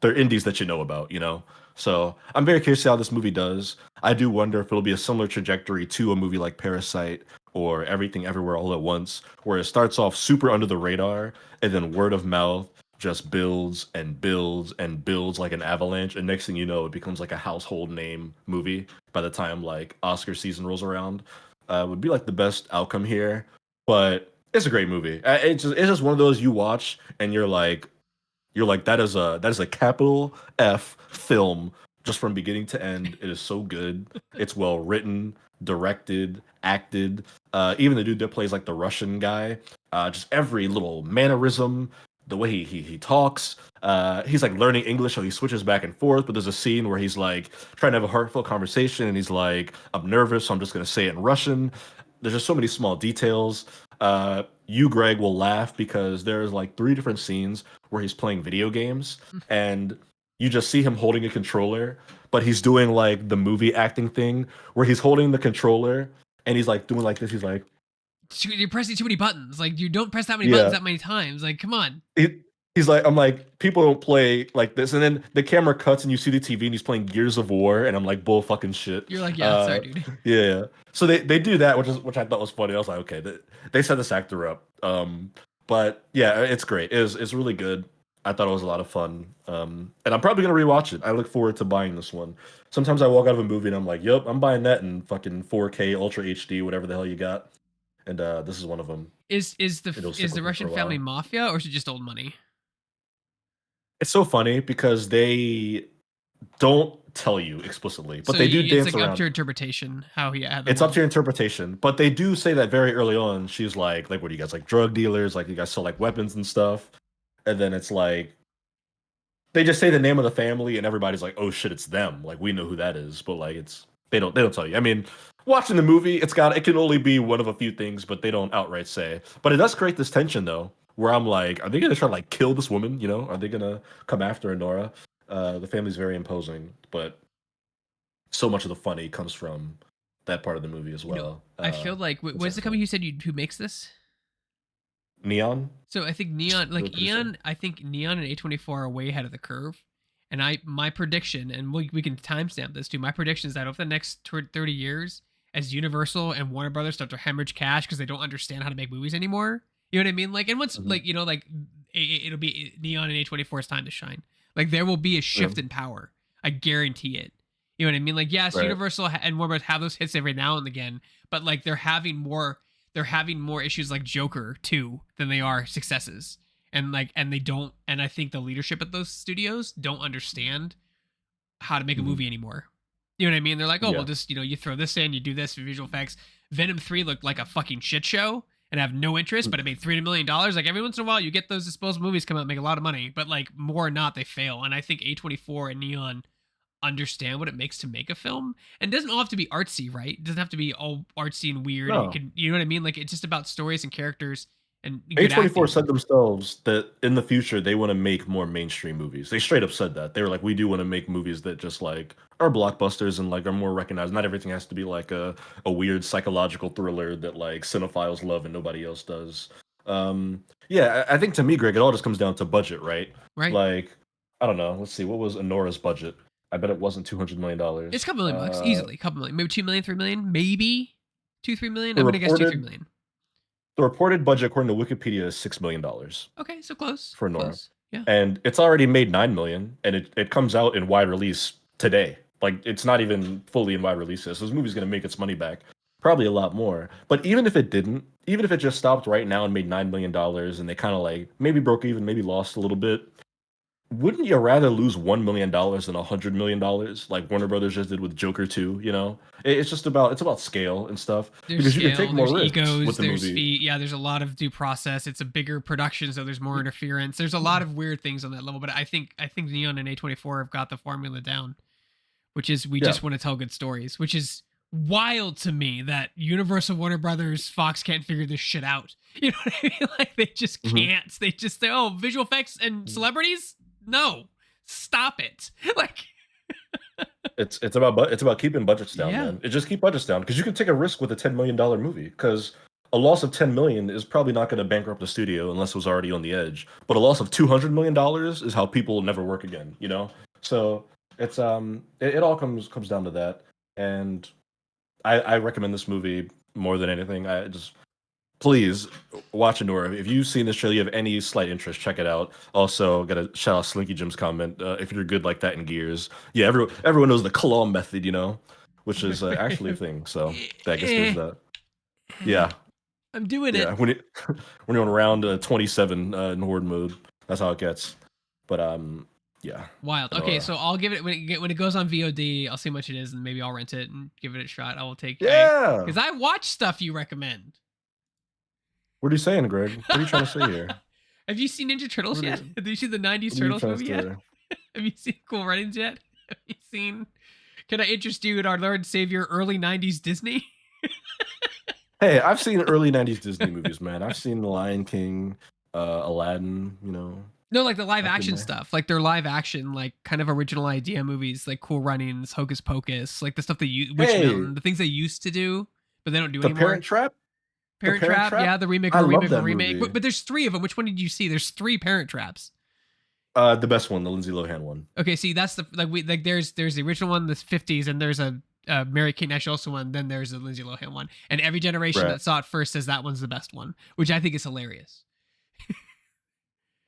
they're indies that you know about, you know. So I'm very curious to see how this movie does. I do wonder if it'll be a similar trajectory to a movie like Parasite or Everything Everywhere All at Once, where it starts off super under the radar and then word of mouth just builds and builds and builds like an avalanche, and next thing you know, it becomes like a household name movie by the time like Oscar season rolls around. Would be like the best outcome here, but it's a great movie. It's just one of those you watch and you're like that is a capital F film just from beginning to end. It is so good. It's well written, directed, acted. Even the dude that plays like the Russian guy, just every little mannerism, the way he talks. He's like learning English, so he switches back and forth. But there's a scene where he's like trying to have a heartfelt conversation, and he's like, "I'm nervous, so I'm just gonna say it in Russian." There's just so many small details. You, Greg, will laugh because there's like three different scenes where he's playing video games and you just see him holding a controller, but he's doing like the movie acting thing where he's holding the controller and he's like doing like this. He's like, You're pressing too many buttons. Like you don't press that many buttons yeah. that many times. Like come on. He, he's like, I'm like, people don't play like this. And then the camera cuts and you see the TV and he's playing Gears of War. And I'm like, bull fucking shit. You're like, yeah, sorry, dude. Yeah. So they do that, which I thought was funny. I was like, okay, they set this actor up. But yeah, it's great. It's really good. I thought it was a lot of fun. And I'm probably gonna rewatch it. I look forward to buying this one. Sometimes I walk out of a movie and I'm like, yep, I'm buying that in fucking 4K Ultra HD, whatever the hell you got. And this is one of them. Is It'll stick the with me for Russian a family while. mafia or is it just old money? It's so funny because they don't tell you explicitly, but So they do it's dance like up to around. your interpretation how he had the It's up to money. your interpretation, but they do say that very early on. She's like, what are you guys like drug dealers? Like you guys sell like weapons and stuff, and then it's like they just say the name of the family, and everybody's like, oh shit, it's them. Like we know who that is, but like it's they don't tell you. I mean, watching the movie, it can only be one of a few things, but they don't outright say. But it does create this tension though, where I'm like, are they gonna try to like kill this woman? You know, are they gonna come after Nora? The family's very imposing, but so much of the funny comes from that part of the movie as You know, well. I feel like What's what's that the called? company who makes this? Neon. So I think Neon, The like producer. Eon, I think Neon and A24 are way ahead of the curve. And my prediction, and we can timestamp this too. My prediction is that over the next 30 years, as Universal and Warner Brothers start to hemorrhage cash because they don't understand how to make movies anymore, you know what I mean? Like, and once, Hmm. like, like it'll be Neon and A24's time to shine. Like, there will be a Yeah. shift in power. I guarantee it. You know what I mean? Like, yes, Right. Universal and Warner Brothers have those hits every now and again, but like they're having more issues like Joker too than they are successes. And they don't, and I think the leadership at those studios don't understand how to make a Hmm. movie anymore. You know what I mean? They're like, oh, well, Yeah. just, you throw this in, you do this for visual effects. Venom 3 looked like a fucking shit show and I have no interest, but it made $300 million. Like every once in a while, you get those disposable movies come out and make a lot of money, but like more or not, they fail. And I think A24 and Neon understand what it makes to make a film. And it doesn't all have to be artsy, right? It doesn't have to be all artsy and weird. It No. can, you know what I mean? Like it's just about stories and characters and good A24 acting. said themselves that in the future they want to make more mainstream movies. They straight up said that. They were like, we do want to make movies that just like are blockbusters and like are more recognized. Not everything has to be like a weird psychological thriller that like cinephiles love and nobody else does. Yeah, I think to me, Greg, it all just comes down to budget, right? Right? Like, I don't know. Let's see, what was Anora's budget? I bet it wasn't $200 million. It's a couple million bucks, easily. Couple million, maybe 2 million, 3 million, maybe 2, 3 million. The I'm gonna guess 2, 3 reported million. the reported budget according to Wikipedia is $6 million Okay, so close, for Nora. close. Yeah. And it's already made 9 million, and it comes out in wide release today. Like it's not even fully in wide release. So this movie's gonna make its money back, probably a lot more. But even if it didn't, even if it just stopped right now and made $9 million, and they kind of like maybe broke even, maybe lost a little bit, wouldn't you rather lose $1 million than $100 million, like Warner Brothers just did with Joker 2? You know, it's about scale and stuff There's because you can take scale, more there's risks with egos, the there's movie. fee. Yeah, there's a lot of due process. It's a bigger production, so there's more interference. There's a lot of weird things on that level. But I think Neon and A24 have got the formula down, which is we Yeah. just want to tell good stories, which is wild to me that Universal, Warner Brothers, Fox can't figure this shit out. You know what I mean? Like they just Mhm. can't. They just say, oh, visual effects and celebrities? No. Stop it. Like It's about keeping budgets down, yeah. man. It just keep budgets down because you can take a risk with a $10 million movie because a loss of 10 million is probably not going to bankrupt the studio unless it was already on the edge. But a loss of $200 million is how people will never work again. You know, so it all comes down to that. And I recommend this movie more than anything. I just please watch Anora. If you've seen this trailer, you have any slight interest, check it out. Also, got to shout out Slinky Jim's comment. If you're good like that in Gears, yeah, everyone knows the claw method, which is actually a thing. So I guess there's that. Yeah, I'm doing it. yeah. When you're on round 27 in horde mode, that's how it gets. But yeah, Wild. Okay, Anora. so I'll give it when it goes on VOD. I'll see how much it is, and maybe I'll rent it and give it a shot. I will take Yeah. because I watch stuff you recommend. What are you saying, Greg? What are you trying to say here? Have you seen Ninja Turtles What are yet? you, Have you seen the '90s what are you Turtles trying movie to yet? say? Have you seen Cool Runnings yet? Have you seen? Can I interest you in our Lord and Savior early '90s Disney? Hey, I've seen early '90s Disney movies, man. I've seen The Lion King, Aladdin. No, like the live Back in action there. stuff, like their live action, like kind of original idea movies, like Cool Runnings, Hocus Pocus, like the stuff they use, Witch Hey, Mountain, the things they used to do, but they don't do The Parent anymore. Trap. The Parent Parent Trap, Trap. yeah, the remake I of a love remake of a that remake. movie. But there's three of them. Which one did you see? There's three Parent Traps. The best one, the Lindsay Lohan one. Okay, see that's the there's the original one, the '50s, and there's a Mary Kate and Ashley Olsen one. Then there's a Lindsay Lohan one, and every generation Right. that saw it first says that one's the best one, which I think is hilarious.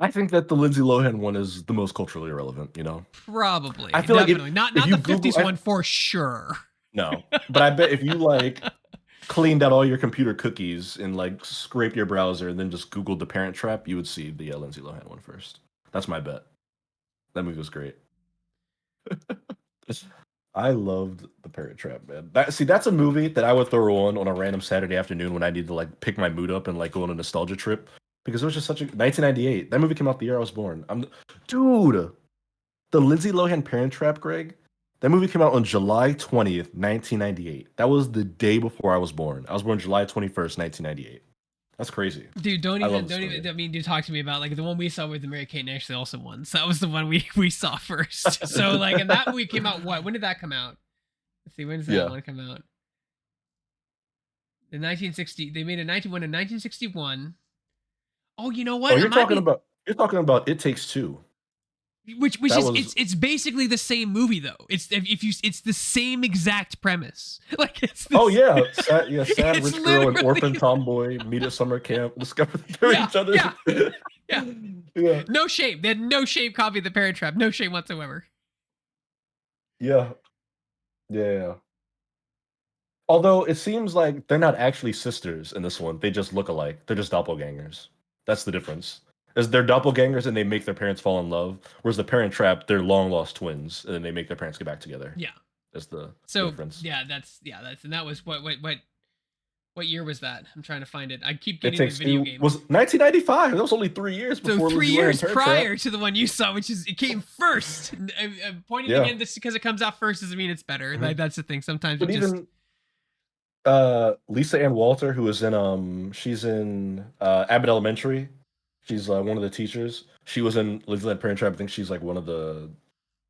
I think that the Lindsay Lohan one is the most culturally relevant. Probably, I feel like definitely not if not the you Google, '50s one for sure. no, but I bet if you like cleaned out all your computer cookies and like scraped your browser and then just Googled The Parent Trap, you would see the Lindsay Lohan one first. That's my bet. That movie was great. I loved The Parent Trap, man. That's a movie that I would throw on a random Saturday afternoon when I need to like pick my mood up and like go on a nostalgia trip because it was just such a 1998. That movie came out the year I was born. Dude, the Lindsay Lohan Parent Trap, Greg. That movie came out on July 20th, 1998. That was the day before I was born. I was born July 21st, 1998. That's crazy. Dude, don't I love even, this don't movie. even. I mean, dude, talk to me about like the one we saw with the Mary Kate and Ashley Olsen ones. That was the one we saw first. So like, and that movie came out. When did that come out? Let's see, when does that Yeah. one come out? The 1960, they made a 1961. Oh, you know Oh, what? It might be, you're talking about It Takes Two. which That is was it's basically the same movie though. It's if you it's the same exact premise. Like it's oh this. yeah, sad It's rich girl and literally orphan tomboy meet at summer camp, discover that they're yeah, each other's. yeah, yeah. Yeah, No shame. They had no shame copy of The Parent Trap. No shame whatsoever. yeah, yeah. Although it seems like they're not actually sisters in this one. They just look alike. They're just doppelgangers. That's the difference. Is they're doppelgangers and they make their parents fall in love, whereas the Parent Trap, they're long lost twins and then they make their parents get back together. Yeah. That's the So difference. and that was what year was that? I'm trying to find it. I keep It getting the Takes video Two game. was 1995. That was only 3 years So before 3 years Parent prior Trap. to the one you saw, which is it came first. I'm pointing Yeah. again just because it comes out first doesn't mean it's better. Like that's the thing. Sometimes But it just even Lisa Ann Walter, who is in she's in Abbott Elementary. She's one of the teachers. She was in Lisa Parent Trap. I think she's like one of the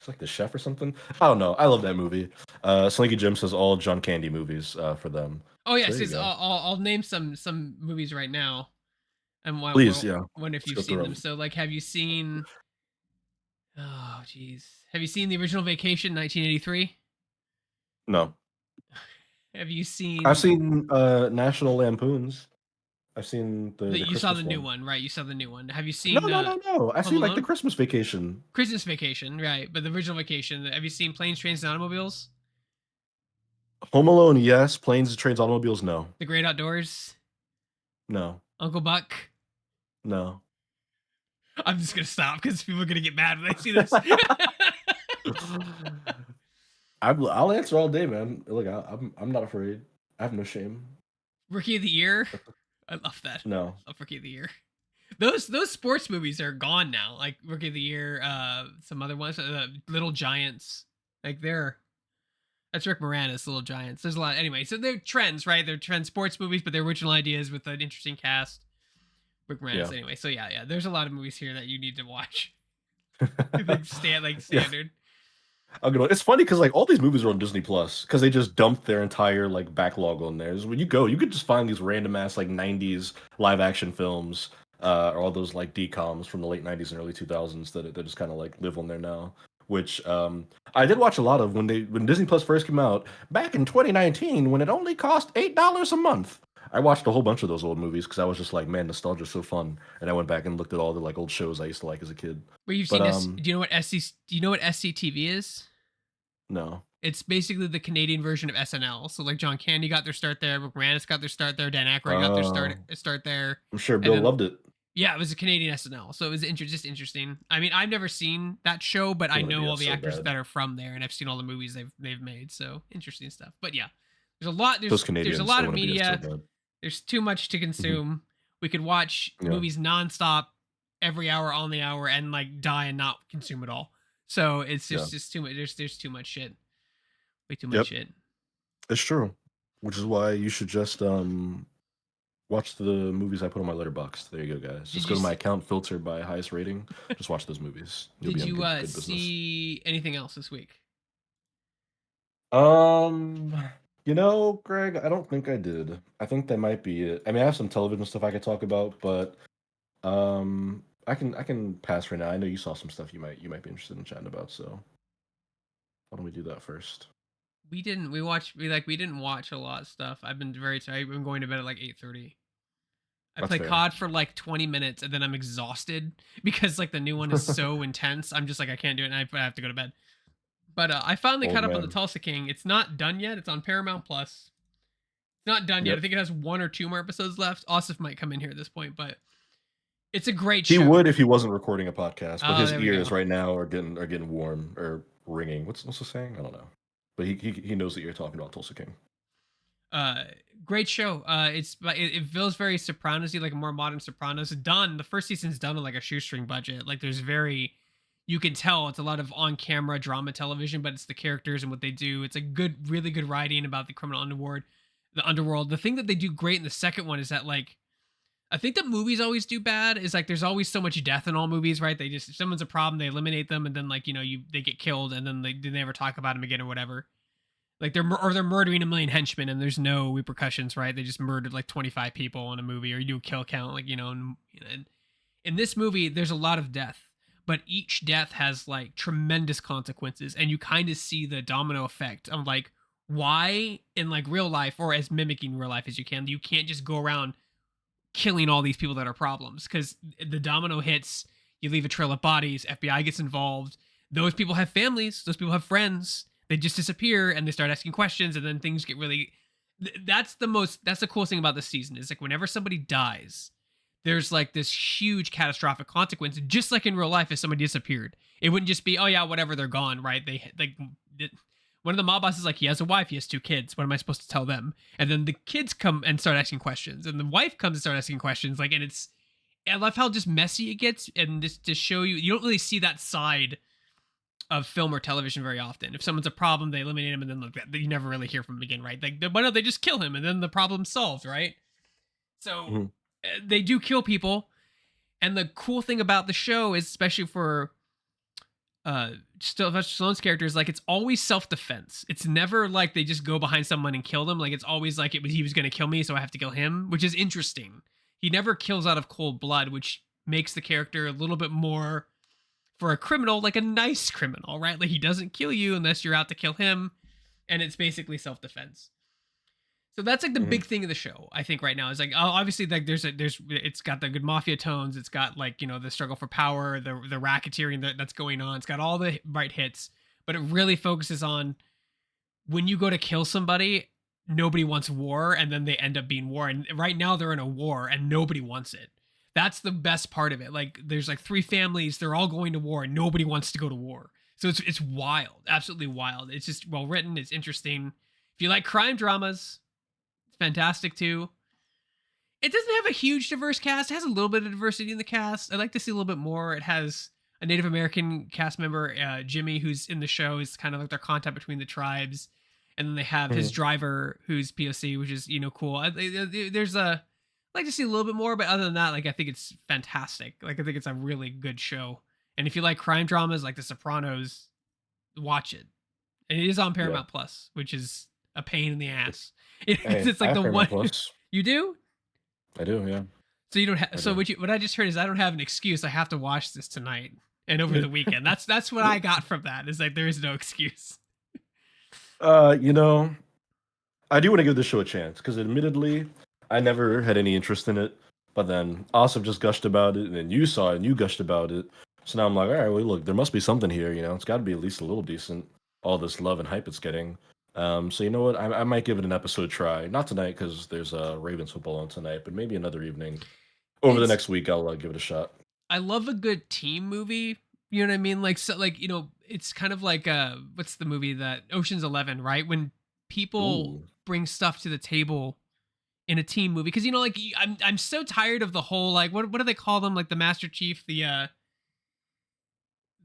it's like the chef or something. I don't know. I love that movie. Slinky Jim says all John Candy movies for them. oh yeah, So there you sis, go. I'll name some movies right now, and Please, yeah. one if Let's you've go seen through them. them. So like, have you seen? Oh jeez, have you seen the original Vacation, 1983? No. Have you seen I've seen National Lampoons. I've seen the you saw the Christmas new one. one, right? You saw the new one. Have you No, seen no, no, no. I've Home seen like the Alone? Christmas Vacation. Christmas Vacation, right? But the original Vacation. Have you seen Planes, Trains, and Automobiles? Home Alone, yes. Planes, Trains, Automobiles, no. The Great Outdoors? No. Uncle Buck? No. I'm just gonna stop because people are gonna get mad when they see this. I'll answer all day, man. Look, I'm not afraid. I have no shame. Rookie of the Year? I love that. No. I love Rookie of the Year. Those sports movies are gone now. Like Rookie of the Year, some other ones, Little Giants. Like that's Rick Moranis, Little Giants. There's a lot. Anyway, so they're trends, right? They're trend sports movies, but they're original ideas with an interesting cast. Rick Moranis, Yeah. anyway. So yeah. There's a lot of movies here that you need to watch. Like standard. It's funny because like all these movies are on Disney Plus because they just dumped their entire like backlog on there. So when you go, you could just find these random ass like '90s live action films, or all those like DComs from the late '90s and early 2000s that just kind of like live on there now. Which I did watch a lot of when Disney Plus first came out back in 2019 when it only cost $8 a month. I watched a whole bunch of those old movies because I was just like, man, nostalgia's so fun. And I went back and looked at all the like old shows I used to like as a kid. Where you've But seen this? Do you know what Do you know what SCTV is? no. It's basically the Canadian version of SNL. So like John Candy got their start there, Rick Moranis got their start there, Dan Aykroyd got their start there. I'm sure And Bill then- loved it. Yeah, it was a Canadian SNL, so it was just interesting. I mean, I've never seen that show, but I Oh, know yeah, all the so actors bad. that are from there, and I've seen all the movies they've made. So interesting stuff. But yeah, there's a lot. Those There's Canadians, a lot they of wanna be us so media. bad. There's too much to consume. We could watch Yeah. movies nonstop, every hour on the hour, and like die and not consume it all. So it's just too much. There's too much shit. Way too much shit. It's true. Which is why you should just watch the movies I put on my letterbox. There you go, guys. Just go to my account, filter by highest rating. Just watch those movies. You'll Did be you on good business. see anything else this week? Greg, I don't think I did. I think that might be it. I mean, I have some television stuff I could talk about, but I can pass for now. I know you saw some stuff you might be interested in chatting about, so why don't we do that first? We didn't watch a lot of stuff. I've been very tired. I've been going to bed at like 8:30. I That's play fair. COD for like 20 minutes and then I'm exhausted because like the new one is so intense. I'm just like I can't do it and I have to go to bed. But I finally caught up on the Tulsa King. It's not done yet. It's on Paramount Plus. It's not done yet. I think it has 1 or 2 more episodes left. Asif might come in here at this point, but it's a great show. He would if he wasn't recording a podcast, but his there we ears go. right now are getting warm or ringing. What's the saying? I don't know. But he knows that you're talking about Tulsa King. Great show. It feels very Sopranos-y, like a more modern Sopranos. The first season's done on like a shoestring budget. Like you can tell it's a lot of on-camera drama television, but it's the characters and what they do. It's a really good writing about the criminal underworld. The thing that they do great in the second one is that like, I think that movies always do bad is like there's always so much death in all movies, right? They just, if someone's a problem, they eliminate them, and then like they get killed, and then they never talk about them again or whatever. Like they're murdering a million henchmen and there's no repercussions, right? They just murdered like 25 people in a movie, or you do a kill count, like, and in this movie there's a lot of death, but each death has like tremendous consequences, and you kind of see the domino effect of like why in like real life, or as mimicking real life as you can't just go around killing all these people that are problems, because the domino hits, you leave a trail of bodies, FBI gets involved, those people have families, those people have friends, they just disappear and they start asking questions, and then things get really that's the coolest thing about this season, is like whenever somebody dies, there's like this huge catastrophic consequence, just like in real life. If somebody disappeared, it wouldn't just be, oh yeah, whatever, they're gone, right? They like one of the mob bosses is like, he has a wife, he has two kids, what am I supposed to tell them? And then the kids come and start asking questions, and the wife comes and start asking questions, like, and it's, I love how just messy it gets, and just to show you don't really see that side of film or television very often. If someone's a problem, they eliminate him, and then like you never really hear from him again, right? Like, why don't they just kill him and then the problem's solved, right? So they do kill people, and the cool thing about the show is, especially for Stallone's character, is like it's always self-defense. It's never like they just go behind someone and kill them. Like it's always like he was going to kill me, so I have to kill him, which is interesting. He never kills out of cold blood, which makes the character a little bit more, for a criminal, like a nice criminal, right? Like he doesn't kill you unless you're out to kill him, and it's basically self-defense. So that's like the big thing of the show, I think, right now. Is like, obviously, like it's got the good mafia tones. It's got like, the struggle for power, the racketeering that's going on. It's got all the right hits, but it really focuses on when you go to kill somebody, nobody wants war, and then they end up being war. And right now they're in a war and nobody wants it. That's the best part of it. Like there's like 3 families, they're all going to war and nobody wants to go to war. So it's wild, absolutely wild. It's just well written. It's interesting. If you like crime dramas, fantastic too. It doesn't have a huge diverse cast. It has a little bit of diversity in the cast. I'd like to see a little bit more. It has a Native American cast member, Jimmy, who's in the show, is kind of like their contact between the tribes, and then they have his driver, who's POC, which is cool. There's a I'd like to see a little bit more, but other than that, like I think it's fantastic. Like I think it's a really good show, and if you like crime dramas like The Sopranos, watch it. And it is on Paramount Plus, which is a pain in the ass. It's like the one Plus. You do. I do, yeah. So you don't have. So what I just heard is I don't have an excuse. I have to watch this tonight and over the weekend. That's what I got from that. Is like there is no excuse. I do want to give this show a chance, because admittedly, I never had any interest in it. But then Asif just gushed about it, and then you saw it and you gushed about it. So now I'm like, all right, well, look, there must be something here. It's got to be at least a little decent. All this love and hype it's getting. So you know what? I might give it an episode try. Not tonight, because there's Ravens football on tonight, but maybe another evening. Over the next week, I'll give it a shot. I love a good team movie. You know what I mean? Like, so, like, it's kind of like what's the movie that Ocean's 11, right? When people bring stuff to the table in a team movie, because like I'm so tired of the whole like what do they call them, like the Master Chief, the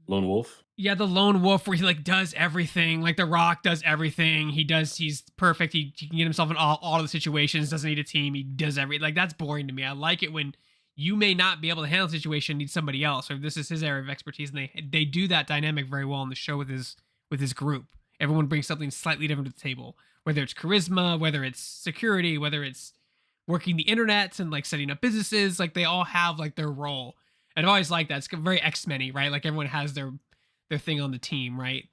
Lone Wolf. Yeah, the lone wolf, where he like does everything. Like The Rock does everything. He's perfect. He can get himself in all of the situations. Doesn't need a team. He does everything. Like that's boring to me. I like it when you may not be able to handle the situation, need somebody else, or this is his area of expertise, and they do that dynamic very well in the show with his group. Everyone brings something slightly different to the table, whether it's charisma, whether it's security, whether it's working the internet and like setting up businesses. Like they all have like their role. And I always like that. It's very X-Men-y, right? Like everyone has their thing on the team, right?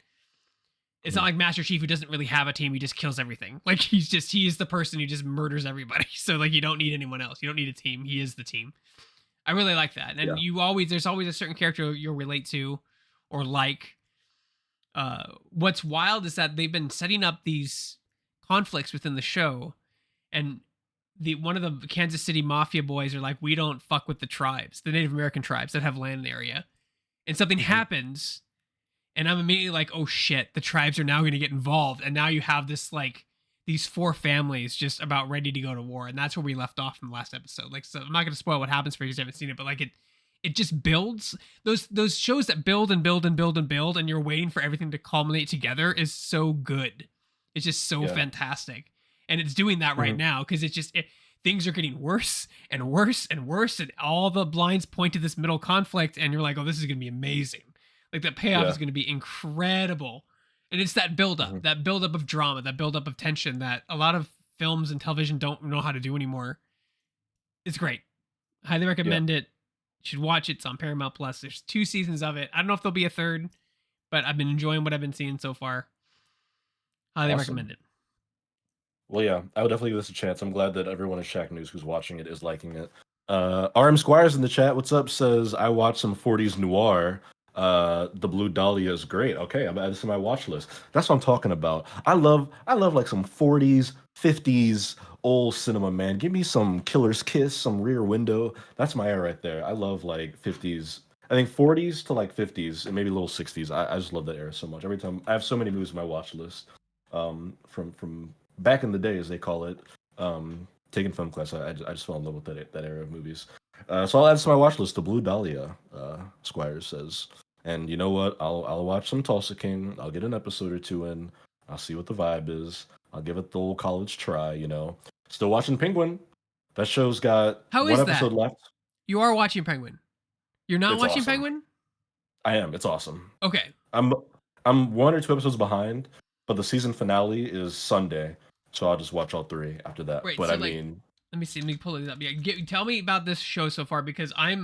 It's not like Master Chief, who doesn't really have a team. He just kills everything. Like he is the person who just murders everybody. So like you don't need anyone else. You don't need a team. He is the team. I really like that. And there's always a certain character you'll relate to or like. What's wild is that they've been setting up these conflicts within the show, and one of the Kansas City Mafia boys are like, we don't fuck with the tribes, the Native American tribes that have land in the area. And something happens, and I'm immediately like, oh shit, the tribes are now going to get involved. And now you have this like these 4 families just about ready to go to war. And that's where we left off in the last episode. Like, so I'm not going to spoil what happens for you if you haven't seen it, but like it just builds. Those shows that build and build and build and build, and you're waiting for everything to culminate together, is so good. It's just so fantastic. And it's doing that right now, because things are getting worse and worse and worse, and all the blinds point to this middle conflict, and you're like, oh, this is going to be amazing. Like the payoff is going to be incredible. And it's Mhm. that build up of drama, that build up of tension that a lot of films and television don't know how to do anymore. It's great. Highly Yeah. recommend it. You should watch it. It's on Paramount Plus. There's 2 seasons of it. I don't know if there'll be a third, but I've been enjoying what I've been seeing so far. Highly Awesome. recommend it. Well, yeah, I would definitely give this a chance. I'm glad that everyone at Shacknews who's watching it is liking it. RM Squires in the chat, what's up? Says I watched some 40s noir. The Blue Dahlia is great. Okay, I'm adding this to my watch list. That's what I'm talking about. I love like some 40s, 50s old cinema, man. Give me some Killer's Kiss, some Rear Window. That's my era right there. I love like 50s. I think 40s to like 50s and maybe a little 60s. I just love that era so much. Every time I have so many movies on my watch list. From back in the day, as they call it, taking film class, I just fell in love with that era of movies. So I'll add to my watch list. The Blue Dahlia, Squires says, and you know what? I'll watch some Tulsa King. I'll get an episode or two in. I'll see what the vibe is. I'll give it the old college try. Still watching Penguin. That show's got How one is episode that? left. You are watching Penguin. You're not It's watching awesome. Penguin? I am. It's awesome. Okay. I'm I'm 1 or 2 episodes behind, but the season finale is Sunday, so I'll just watch all three after that. Wait, But so I like mean, let me see. Let me pull it up. Yeah, tell me about this show so far because I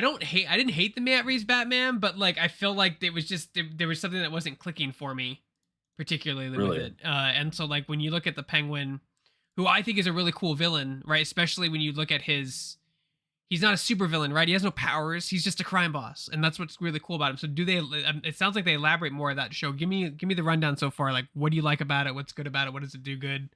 didn't hate the Matt Reeves Batman, but like I feel like it was just there was something that wasn't clicking for me particularly with really, it. And so like when you look at the Penguin, who I think is a really cool villain, right? Especially when you look at he's not a super villain, right? He has no powers. He's just a crime boss, and that's what's really cool about him. So do they? It sounds like they elaborate more of that show. Give me the rundown so far. Like, what do you like about it? What's good about it? What does it do good?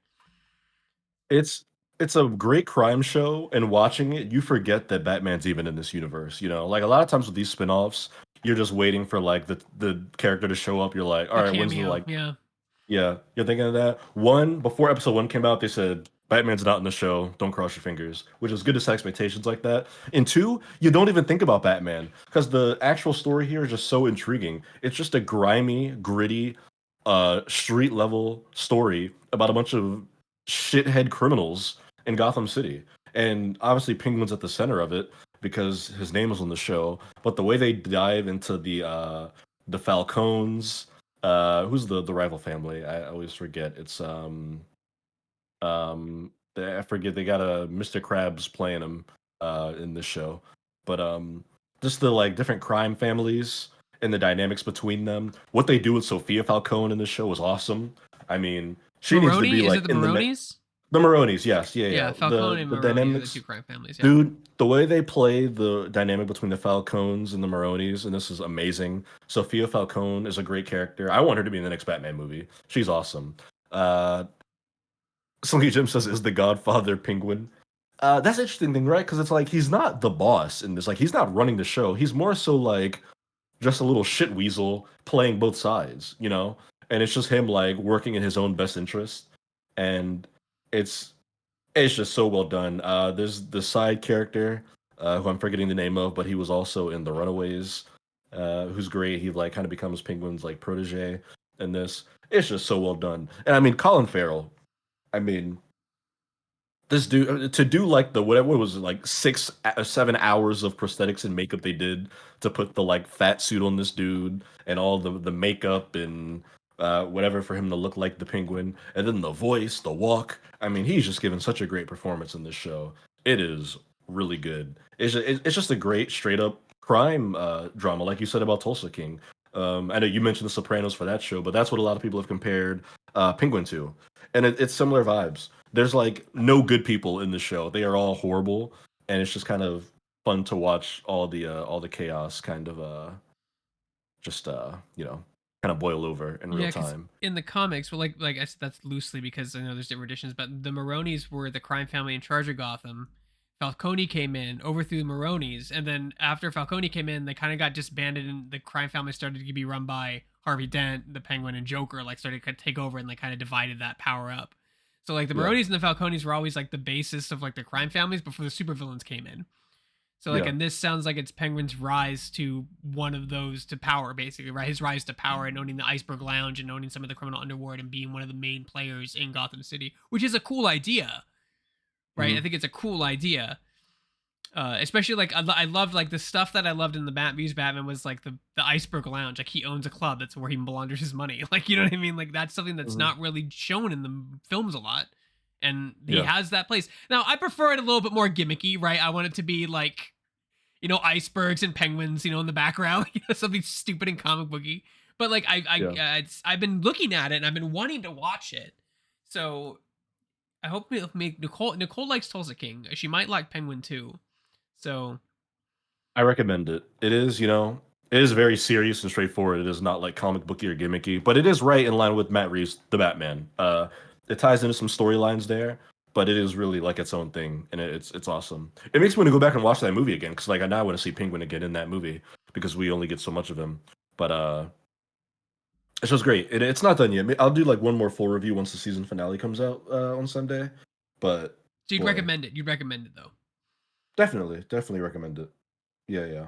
it's it's a great crime show, and watching it, you forget that Batman's even in this universe. Like a lot of times with these spin-offs, you're just waiting for like the character to show up. You're like, all A right, when's the cameo, like yeah. Yeah, you're thinking of that. One, before episode one came out, they said Batman's not in the show. Don't cross your fingers, which is good to set expectations like that. And two, you don't even think about Batman because the actual story here is just so intriguing. It's just a grimy, gritty, street level story about a bunch of shithead criminals in Gotham City. And obviously, Penguin's at the center of it because his name is on the show. But the way they dive into the Falcones, who's the rival family? I always forget. It's I forget they got a Mr. Krabs playing him in this show, but just the like different crime families and the dynamics between them. What they do with Sophia Falcone in this show is awesome. I mean, she needs to be Maroni, is like it the in Maronis? the Maronis. Yes, yeah, Yeah, yeah. Falcone and The Maroni are the two dynamics, crime families. Yeah. dude. The way they play the dynamic between the Falcones and the Maronis, and this is amazing. Sophia Falcone is a great character. I want her to be in the next Batman movie. She's awesome. Uh, Slinky Jim says, "Is the Godfather Penguin?" That's an interesting thing, right? Because it's like he's not the boss in this. Like he's not running the show. He's more so like just a little shit weasel playing both sides. And it's just him like working in his own best interest, and it's it's just so well done. There's the side character who I'm forgetting the name of, but he was also in The Runaways, who's great. He like kind of becomes Penguin's like protege in this. It's just so well done. And I mean, Colin Farrell. I mean, this dude to do like the whatever it was like 7 hours of prosthetics and makeup they did to put the like fat suit on this dude and all the makeup and whatever for him to look like the penguin and then the voice, the walk. I mean, he's just given such a great performance in this show. It is really good. It's just a great straight up crime drama, like you said about Tulsa King. I know you mentioned The Sopranos for that show, but that's what a lot of people have compared Penguin to, and it's similar vibes. There's like no good people in the show. They are all horrible, and it's just kind of fun to watch all the chaos kind of just kind of boil over in real Yeah, because time. in the comics, well, like I said, that's loosely because I know there's different editions, but the Maronis were the crime family in charge of Gotham. Falcone came in, overthrew the Maronis, and then after Falcone came in, they kind of got disbanded, and the crime family started to be run by Harvey Dent, the Penguin, and Joker. Like started to take over, and they kind of divided that power up. So like the Yeah, Maronis and the Falcones were always like the basis of like the crime families before the supervillains came in. So like, yeah. and this sounds like it's Penguin's rise to one of those to power, basically, right? His rise to power and owning the Iceberg Lounge and owning some of the criminal underworld and being one of the main players in Gotham City, which is a cool idea, right? I Hmm. think it's a cool idea. Especially like I loved like the stuff that I loved in the Views Batman was like the Iceberg Lounge. Like he owns a club that's where he launders his money. Like you know what I mean? Like that's something that's Hmm. not really shown in the films a lot. And he Yeah, has that place. Now I prefer it a little bit more gimmicky, right? I want it to be like, icebergs and penguins, in the background, something stupid and comic booky. But like yeah. I've been looking at it and I've been wanting to watch it. So I hope it'll make Nicole likes Tulsa King. She might like Penguin too. So I recommend it. It is, it is very serious and straightforward. It is not like comic booky or gimmicky, but it is right in line with Matt Reeves, the Batman. It ties into some storylines there, but it is really like its own thing, and it's awesome. It makes me want to go back and watch that movie again because like I now want to see Penguin again in that movie because we only get so much of him. But it's just great. It's not done yet. I'll do like one more full review once the season finale comes out on Sunday. But you'd boy, recommend it. You'd recommend it though. definitely recommend it. Yeah, yeah.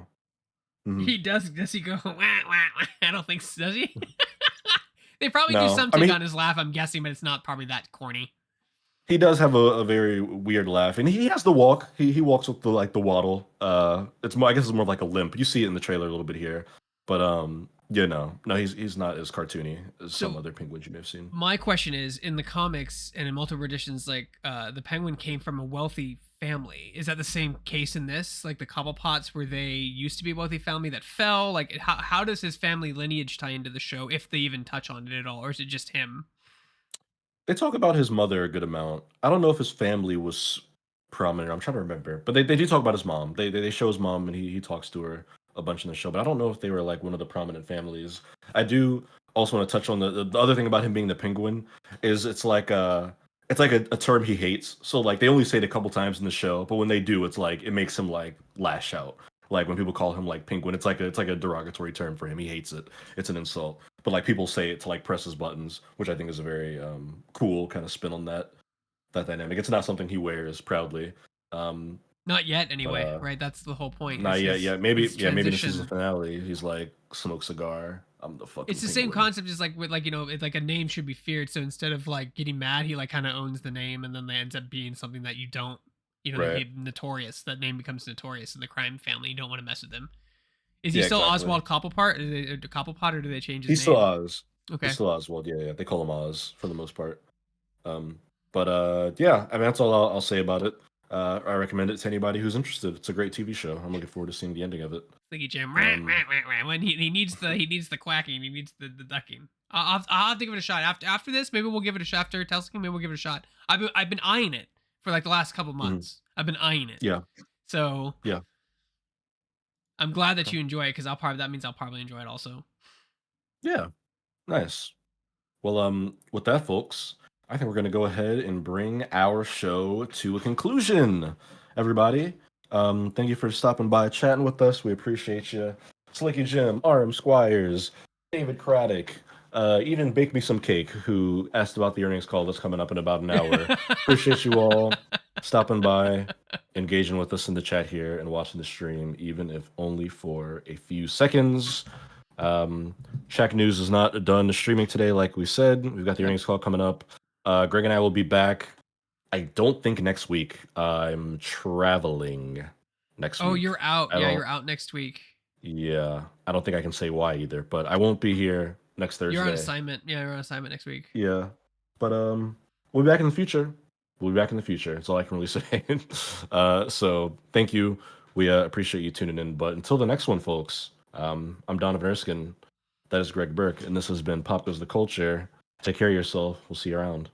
Hmm. He does. Does he go? Wah, wah, wah? I don't think so. Does he? They probably do No, some I take mean on his laugh. I'm guessing, but it's not probably that corny. he does have a very weird laugh, and he has the walk. He walks with the waddle. It's more I guess it's more of like a limp. You see it in the trailer a little bit here, but no, he's not as cartoony as some So other penguins you may have seen. my question is, in the comics and in multiple editions, like the Penguin came from a wealthy family. Is that the same case in this? Like the Cobblepots, where they used to be a wealthy family that fell? Like how does his family lineage tie into the show, if they even touch on it at all, or is it just him? They talk about his mother a good amount. I don't know if his family was prominent. I'm trying to remember, but they do talk about his mom. They show his mom, and he talks to her a bunch in the show. But I don't know if they were like one of the prominent families. I do also want to touch on the other thing about him being the penguin is it's like a term he hates. So like they only say it a couple times in the show, but when they do, it's like it makes him like lash out. Like when people call him like penguin, it's like a derogatory term for him. He hates it. It's an insult. But like people say it to like press his buttons, which I think is a very cool kind of spin on that dynamic. It's not something he wears proudly. Um, Not yet, but anyway. Right? That's the whole point. not Is yet. his Maybe in the season transition. finale, he's like smoke cigar. I'm the It's fucking the same penguin. concept as like with like it's like a name should be feared. So instead of like getting mad, he like kind of owns the name, and then it ends up being something that you don't. They Right. be notorious. That name becomes notorious in the crime family. You don't want to mess with him. Is he Yeah, still exactly. Oswald Cobblepot? Cobblepot, or do they change his He's still name? Oz. He's Okay. still Oswald. Yeah, yeah. They call him Oz for the most part. But yeah. I mean, that's all I'll say about it. I recommend it to anybody who's interested. It's a great TV show. I'm looking forward to seeing the ending of it. Thingy Jim. Um, When he needs the quacking. He needs the ducking. I'll have to give it a shot after this. Maybe we'll give it a shot after Telsky. Maybe we'll give it a shot. I've been eyeing it for like the last couple mhm. months. I've been eyeing it. Yeah, So yeah. I'm glad that Okay. you enjoy it, because that means I'll probably enjoy it also. Yeah, nice. Well, with that, folks, I think we're going to go ahead and bring our show to a conclusion. Everybody, thank you for stopping by, chatting with us. We appreciate you. Slicky Jim, RM Squires, David Craddock, even Bake Me Some Cake, who asked about the earnings call that's coming up in about an hour. Appreciate you all stopping by, engaging with us in the chat here, and watching the stream, even if only for a few seconds. Um, Shacknews is not done streaming today, like we said. We've got the Yep. earnings call coming up. Greg and I will be back. I don't think next week. I'm traveling next Oh, week. you're out. I Yeah, don't. you're out next week. Yeah, I don't think I can say why either. But I won't be here next You're on Thursday. assignment. Yeah, you're on assignment next week. Yeah, but we'll be back in the future. We'll be back in the future. That's all I can really say. So thank you. We appreciate you tuning in. But until the next one, folks. I'm Donovan Erskine. That is Greg Burke, and this has been Pop Goes the Culture. Take care of yourself. We'll see you around.